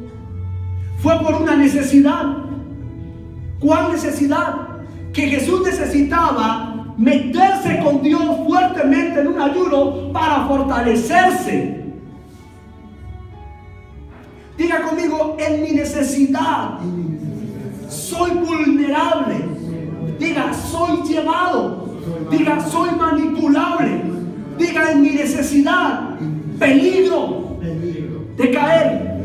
A: fue por una necesidad. ¿Cuál necesidad? Que Jesús necesitaba meterse con Dios fuertemente en un ayuno para fortalecerse. Diga conmigo: en mi necesidad soy vulnerable. Diga: soy llevado. Diga: soy manipulable. Diga: en mi necesidad, peligro de caer.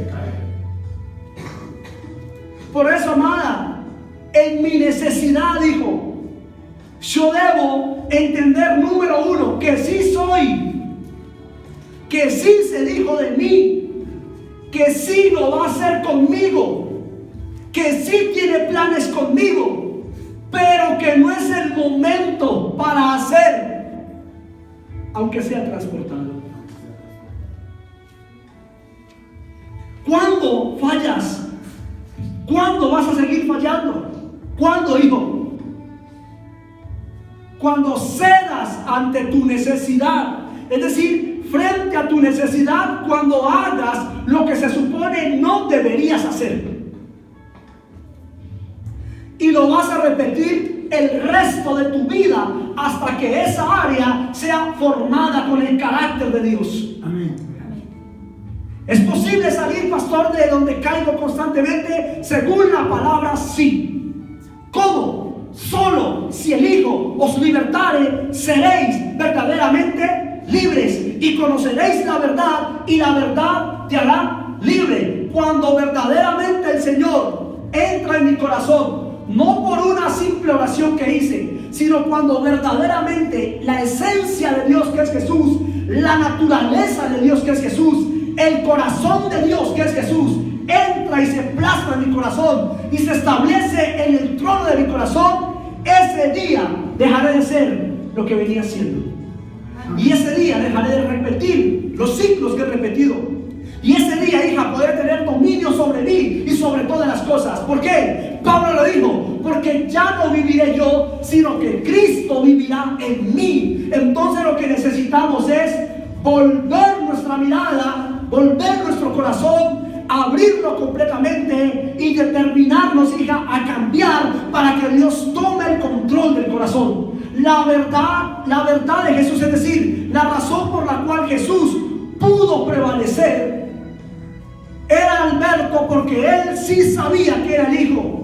A: Por eso, amada, en mi necesidad, dijo, yo debo entender, número 1, que sí soy, que sí se dijo de mí, que sí lo va a hacer conmigo, que sí tiene planes conmigo, pero que no es el momento para hacer, aunque sea transportado. ¿Cuándo fallas? ¿Cuándo vas a seguir fallando? ¿Cuándo, hijo? Cuando cedas ante tu necesidad. Es decir, frente a tu necesidad, cuando hagas lo que se supone no deberías hacer. Y lo vas a repetir el resto de tu vida hasta que esa área sea formada con el carácter de Dios.
B: Amén.
A: ¿Es posible salir, pastor, de donde caigo constantemente? Según la palabra, sí. ¿Cómo? Solo si el Hijo os libertare, seréis verdaderamente libres y conoceréis la verdad, y la verdad te hará libre. Cuando verdaderamente el Señor entra en mi corazón, no por una simple oración que hice, sino cuando verdaderamente la esencia de Dios, que es Jesús, la naturaleza de Dios, que es Jesús, el corazón de Dios, que es Jesús, entra y se plasma en mi corazón y se establece en el trono de mi corazón, ese día dejaré de ser lo que venía siendo. Y ese día dejaré de repetir los ciclos que he repetido. Y ese día, hija, podré tener dominio sobre mí y sobre todas las cosas. ¿Por qué? Pablo lo dijo: porque ya no viviré yo, sino que Cristo vivirá en mí. Entonces lo que necesitamos es volver nuestra mirada, volver nuestro corazón, abrirlo completamente y determinarnos, hija, a cambiar para que Dios tome el control del corazón. La verdad de Jesús, es decir, la razón por la cual Jesús pudo prevalecer, era Alberto, porque él sí sabía que era el Hijo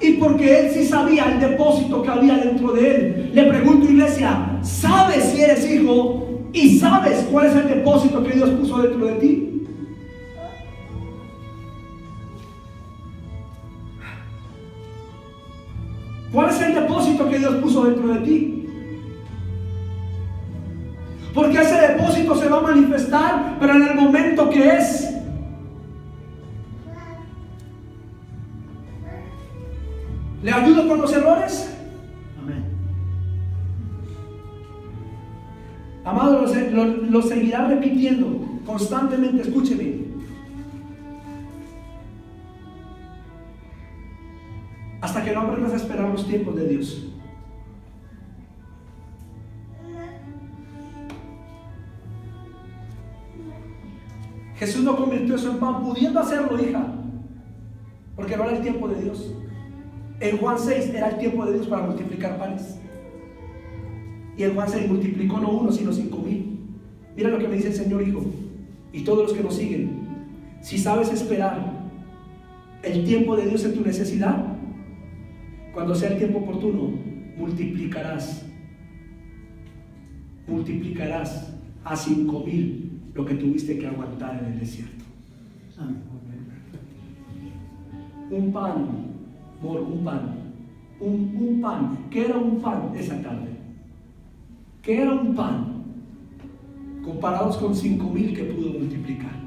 A: y porque él sí sabía el depósito que había dentro de él. Le pregunto, iglesia, ¿sabes si eres hijo y sabes cuál es el depósito que Dios puso dentro de ti? ¿Cuál es el depósito que Dios puso dentro de ti? Porque ese depósito se va a manifestar, pero en el momento que es. ¿Le ayudo con los errores?
B: Amén.
A: Amado, lo seguirá repitiendo constantemente. Escúcheme. Hasta que no aprendas a esperar los tiempos de Dios. Jesús no convirtió eso en pan, pudiendo hacerlo, hija, porque no era el tiempo de Dios. En Juan 6 era el tiempo de Dios para multiplicar panes. Y en Juan 6 multiplicó no 1, sino 5,000. Mira lo que me dice el Señor, hijo, y todos los que nos siguen. Si sabes esperar el tiempo de Dios en tu necesidad, cuando sea el tiempo oportuno, multiplicarás a 5,000 lo que tuviste que aguantar en el desierto.
B: Amén.
A: Un pan, amor, un pan. ¿Qué era un pan esa tarde? ¿Qué era un pan comparados con 5,000 que pudo multiplicar?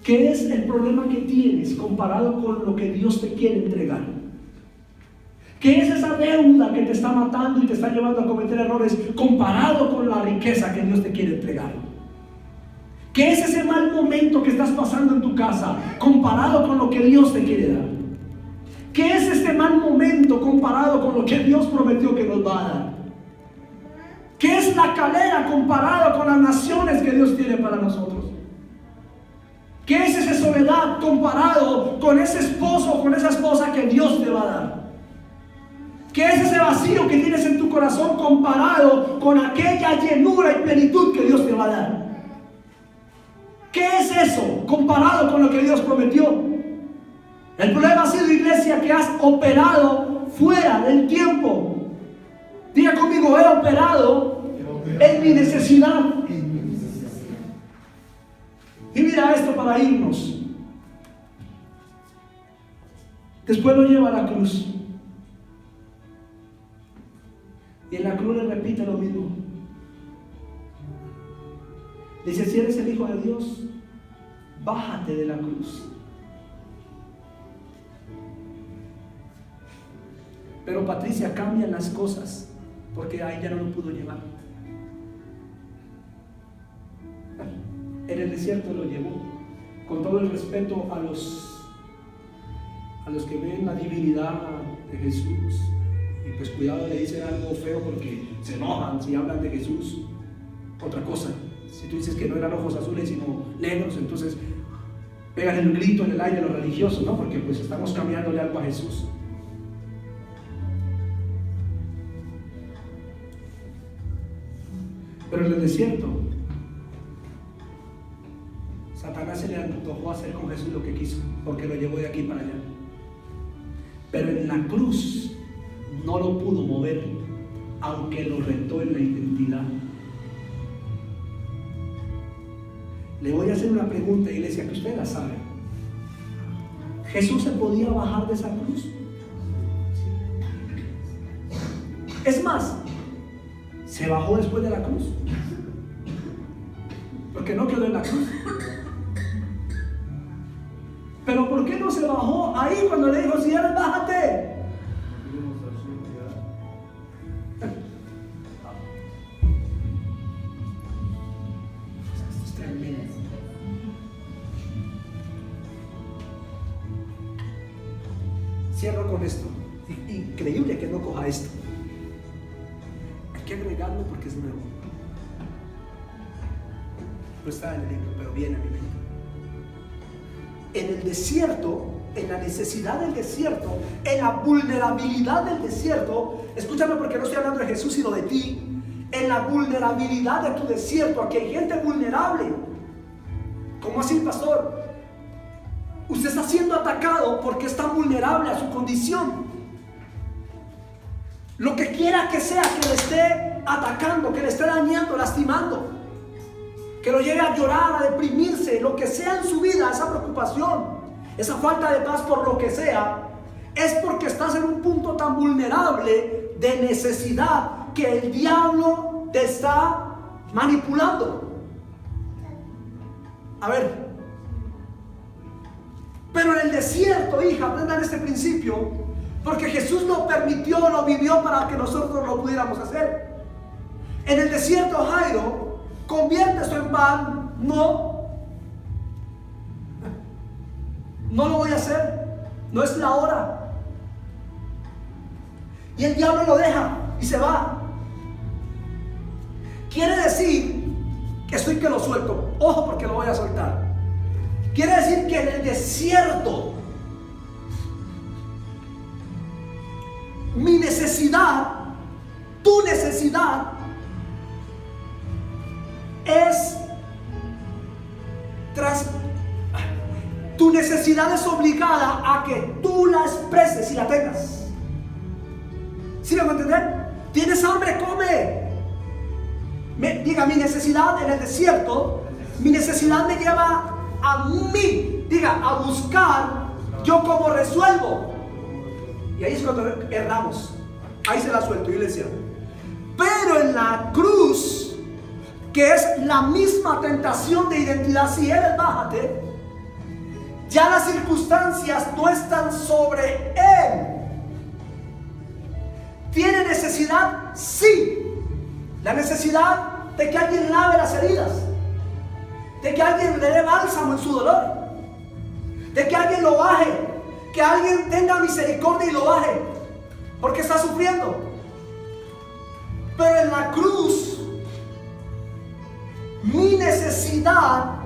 A: ¿Qué es el problema que tienes comparado con lo que Dios te quiere entregar? ¿Qué es esa deuda que te está matando y te está llevando a cometer errores comparado con la riqueza que Dios te quiere entregar? ¿Qué es ese mal momento que estás pasando en tu casa comparado con lo que Dios te quiere dar? ¿Qué es este mal momento comparado con lo que Dios prometió que nos va a dar? ¿Qué es la calera comparado con las naciones que Dios tiene para nosotros? ¿Qué es esa soledad comparado con ese esposo o con esa esposa que Dios te va a dar? ¿Qué es ese vacío que tienes en tu corazón comparado con aquella llenura y plenitud que Dios te va a dar? ¿Qué es eso comparado con lo que Dios prometió? El problema ha sido, iglesia, que has operado fuera del tiempo. Diga conmigo: he operado en mi necesidad. Y mira esto para irnos. Después lo lleva a la cruz. Y en la cruz le repite lo mismo. Dice: si eres el Hijo de Dios, bájate de la cruz. Pero Patricia, cambian las cosas, porque ahí ya no lo pudo llevar. En el desierto lo llevó, con todo el respeto a los que ven la divinidad de Jesús, y pues cuidado, le dicen algo feo porque se enojan si hablan de Jesús. Otra cosa, si tú dices que no eran ojos azules sino negros, entonces pegan el grito en el aire los religiosos, ¿no? Porque pues estamos cambiándole algo a Jesús. Pero en el desierto, Satanás se le antojó hacer con Jesús lo que quiso, porque lo llevó de aquí para allá. Pero en la cruz no lo pudo mover, aunque lo retó en la identidad. Le voy a hacer una pregunta, iglesia, que usted la sabe. ¿Jesús se podía bajar de esa cruz? Es más, ¿se bajó después de la cruz? Porque no quedó en la cruz. Pero ¿por qué no se bajó ahí cuando le dijo, si eres, bájate? Esto es tremendo. Cierro con esto. Increíble que no coja esto. Hay que agregarlo porque es nuevo. No está en el libro, pero viene a mi mente. En el desierto, en la necesidad del desierto, en la vulnerabilidad del desierto, escúchame porque no estoy hablando de Jesús sino de ti, en la vulnerabilidad de tu desierto, aquí hay gente vulnerable. ¿Cómo así, pastor? Usted está siendo atacado porque está vulnerable a su condición. Lo que quiera que sea que le esté atacando, que le esté dañando, lastimando, que lo lleve a llorar, a deprimirse, lo que sea en su vida, esa preocupación, esa falta de paz por lo que sea, es porque estás en un punto tan vulnerable de necesidad que el diablo te está manipulando. A ver, pero en el desierto, hija, aprendan este principio, porque Jesús lo permitió, lo vivió para que nosotros lo pudiéramos hacer. En el desierto, Jairo, ¿convierte esto en pan? No lo voy a hacer, no es la hora. Y el diablo lo deja y se va. Quiere decir que estoy que lo suelto, ojo porque lo voy a soltar. Quiere decir que en el desierto mi necesidad, tu necesidad es tu necesidad es obligada a que tú la expreses y la tengas. ¿Sí me van a entender? ¿Tienes hambre? Come. Diga, mi necesidad en el desierto, mi necesidad me lleva a mí, diga, a buscar yo cómo resuelvo. Y ahí es cuando erramos. Ahí se la suelto, iglesia. Pero en la cruz, que es la misma tentación de identidad, si eres, bájate, ya las circunstancias no están sobre él. ¿Tiene necesidad? Sí. La necesidad de que alguien lave las heridas, de que alguien le dé bálsamo en su dolor, de que alguien lo baje, que alguien tenga misericordia y lo baje, porque está sufriendo. Pero en la cruz, mi necesidad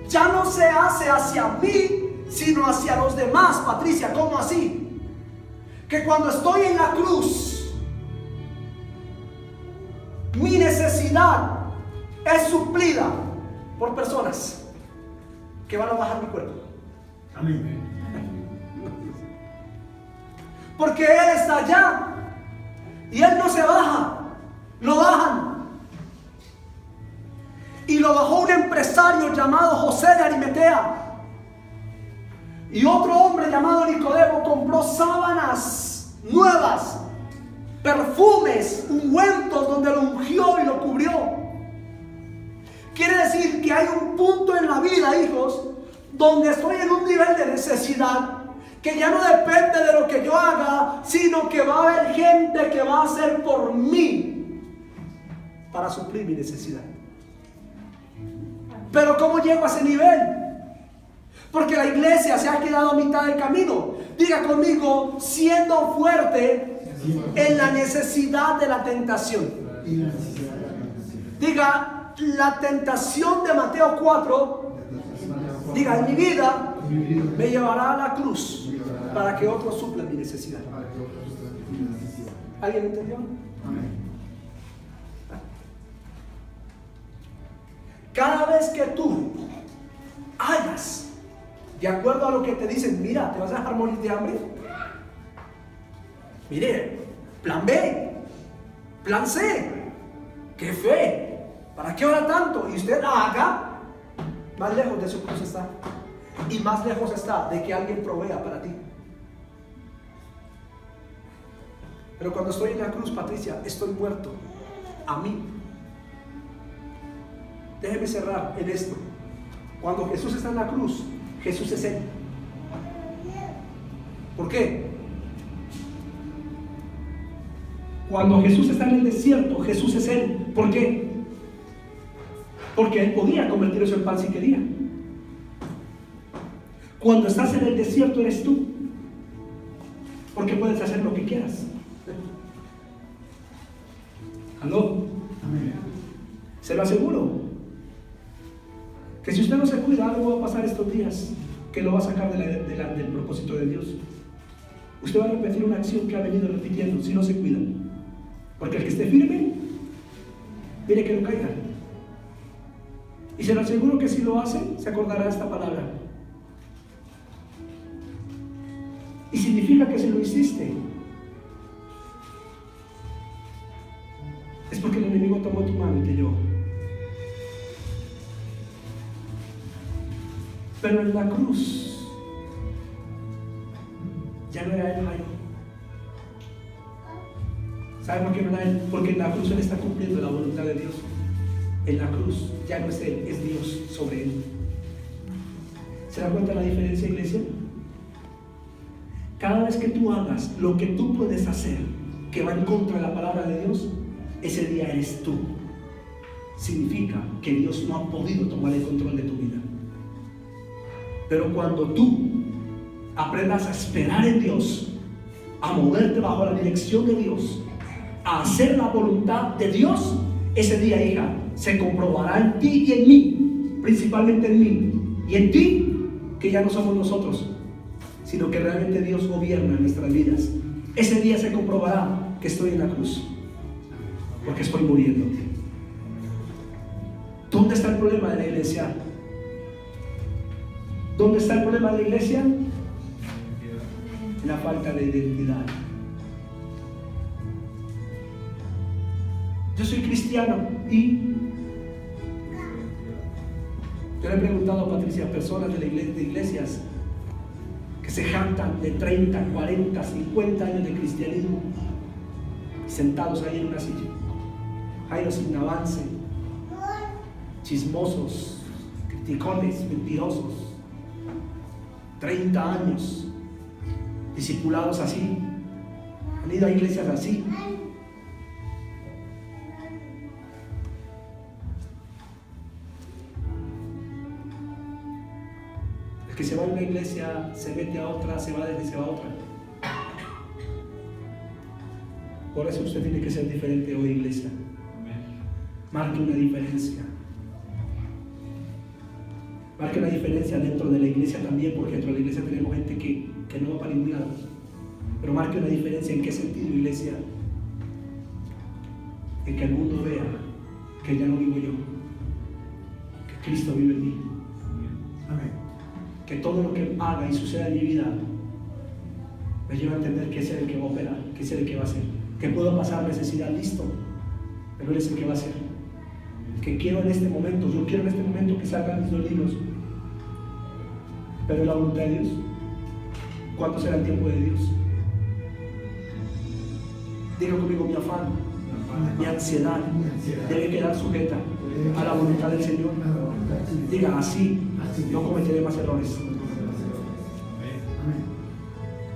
A: ya no se hace hacia mí, sino hacia los demás. Patricia, ¿cómo así? Que cuando estoy en la cruz, mi necesidad es suplida por personas que van a bajar mi cuerpo.
B: Amén.
A: Porque Él está allá y Él no se baja, lo bajan. Y lo bajó un empresario llamado José de Arimatea. Y otro hombre llamado Nicodemo compró sábanas nuevas, perfumes, ungüentos, donde lo ungió y lo cubrió. Quiere decir que hay un punto en la vida, hijos, donde estoy en un nivel de necesidad que ya no depende de lo que yo haga, sino que va a haber gente que va a hacer por mí para suplir mi necesidad. Pero ¿cómo llego a ese nivel? Porque la iglesia se ha quedado a mitad del camino. Diga conmigo, siendo fuerte en la necesidad de la tentación. Diga, la tentación de Mateo 4, diga, en mi vida me llevará a la cruz para que otros suplan mi necesidad. ¿Alguien entendió? Cada vez que tú hagas de acuerdo a lo que te dicen, mira, te vas a dejar morir de hambre. Mire, plan B, plan C, qué fe, ¿para qué ora tanto? Y usted haga, más lejos de su cruz está. Y más lejos está de que alguien provea para ti. Pero cuando estoy en la cruz, Patricia, estoy muerto a mí. Déjeme cerrar en esto. Cuando Jesús está en la cruz, Jesús es Él. ¿Por qué? Cuando Jesús está en el desierto, Jesús es Él. ¿Por qué? Porque Él podía convertir eso en pan si quería. Cuando estás en el desierto eres tú. Porque puedes hacer lo que quieras. ¿Aló? Se lo aseguro. Que si usted no se cuida, algo va a pasar estos días que lo va a sacar del propósito de Dios. Usted va a repetir una acción que ha venido repitiendo si no se cuida. Porque el que esté firme, mire que no caiga. Y se lo aseguro que si lo hace, se acordará de esta palabra. Y significa que si lo hiciste, es porque el enemigo tomó tu mano y te llevó. Pero en la cruz ya no era él, Jairo. ¿Sabe por qué no era él? Porque en la cruz él está cumpliendo la voluntad de Dios. En la cruz ya no es él, es Dios sobre él. ¿Se da cuenta la diferencia, iglesia? Cada vez que tú hagas lo que tú puedes hacer que va en contra de la palabra de Dios, ese día eres tú. Significa que Dios no ha podido tomar el control de tu vida. Pero cuando tú aprendas a esperar en Dios, a moverte bajo la dirección de Dios, a hacer la voluntad de Dios, ese día, hija, se comprobará en ti y en mí, principalmente en mí y en ti, que ya no somos nosotros, sino que realmente Dios gobierna nuestras vidas. Ese día se comprobará que estoy en la cruz, porque estoy muriendo. ¿Dónde está el problema de la iglesia? ¿Dónde está el problema de la iglesia? En la falta de identidad. Yo soy cristiano y yo le he preguntado a Patricia a personas de iglesias que se jactan de 30, 40, 50 años de cristianismo, sentados ahí en una silla. Jairo sin avance, chismosos, criticones, mentirosos, 30 años, discipulados así, han ido a iglesias así. El que se va a una iglesia, se mete a otra, se va de y se va a otra. Por eso usted tiene que ser diferente hoy, iglesia. Marque una diferencia. Marque una diferencia dentro de la iglesia también, porque dentro de la iglesia tenemos gente que no va para ningún lado. Pero marque una diferencia. ¿En qué sentido, iglesia? En que el mundo vea que ya no vivo yo, que Cristo vive en mí. Amén. Que todo lo que haga y suceda en mi vida me lleva a entender que es Él el que va a operar, que es Él el que va a hacer. Que puedo pasar necesidad, listo, pero Él es el que va a hacer. Que quiero en este momento, yo quiero en este momento que salgan mis 2 libros, pero es la voluntad de Dios. ¿Cuánto será el tiempo de Dios? Diga conmigo, mi afán, mi ansiedad debe quedar sujeta a la voluntad del Señor. Diga, así no cometeré más errores.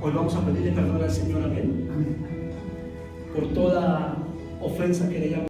A: Hoy vamos a pedirle perdón al Señor, amén, por toda ofensa que le hayamos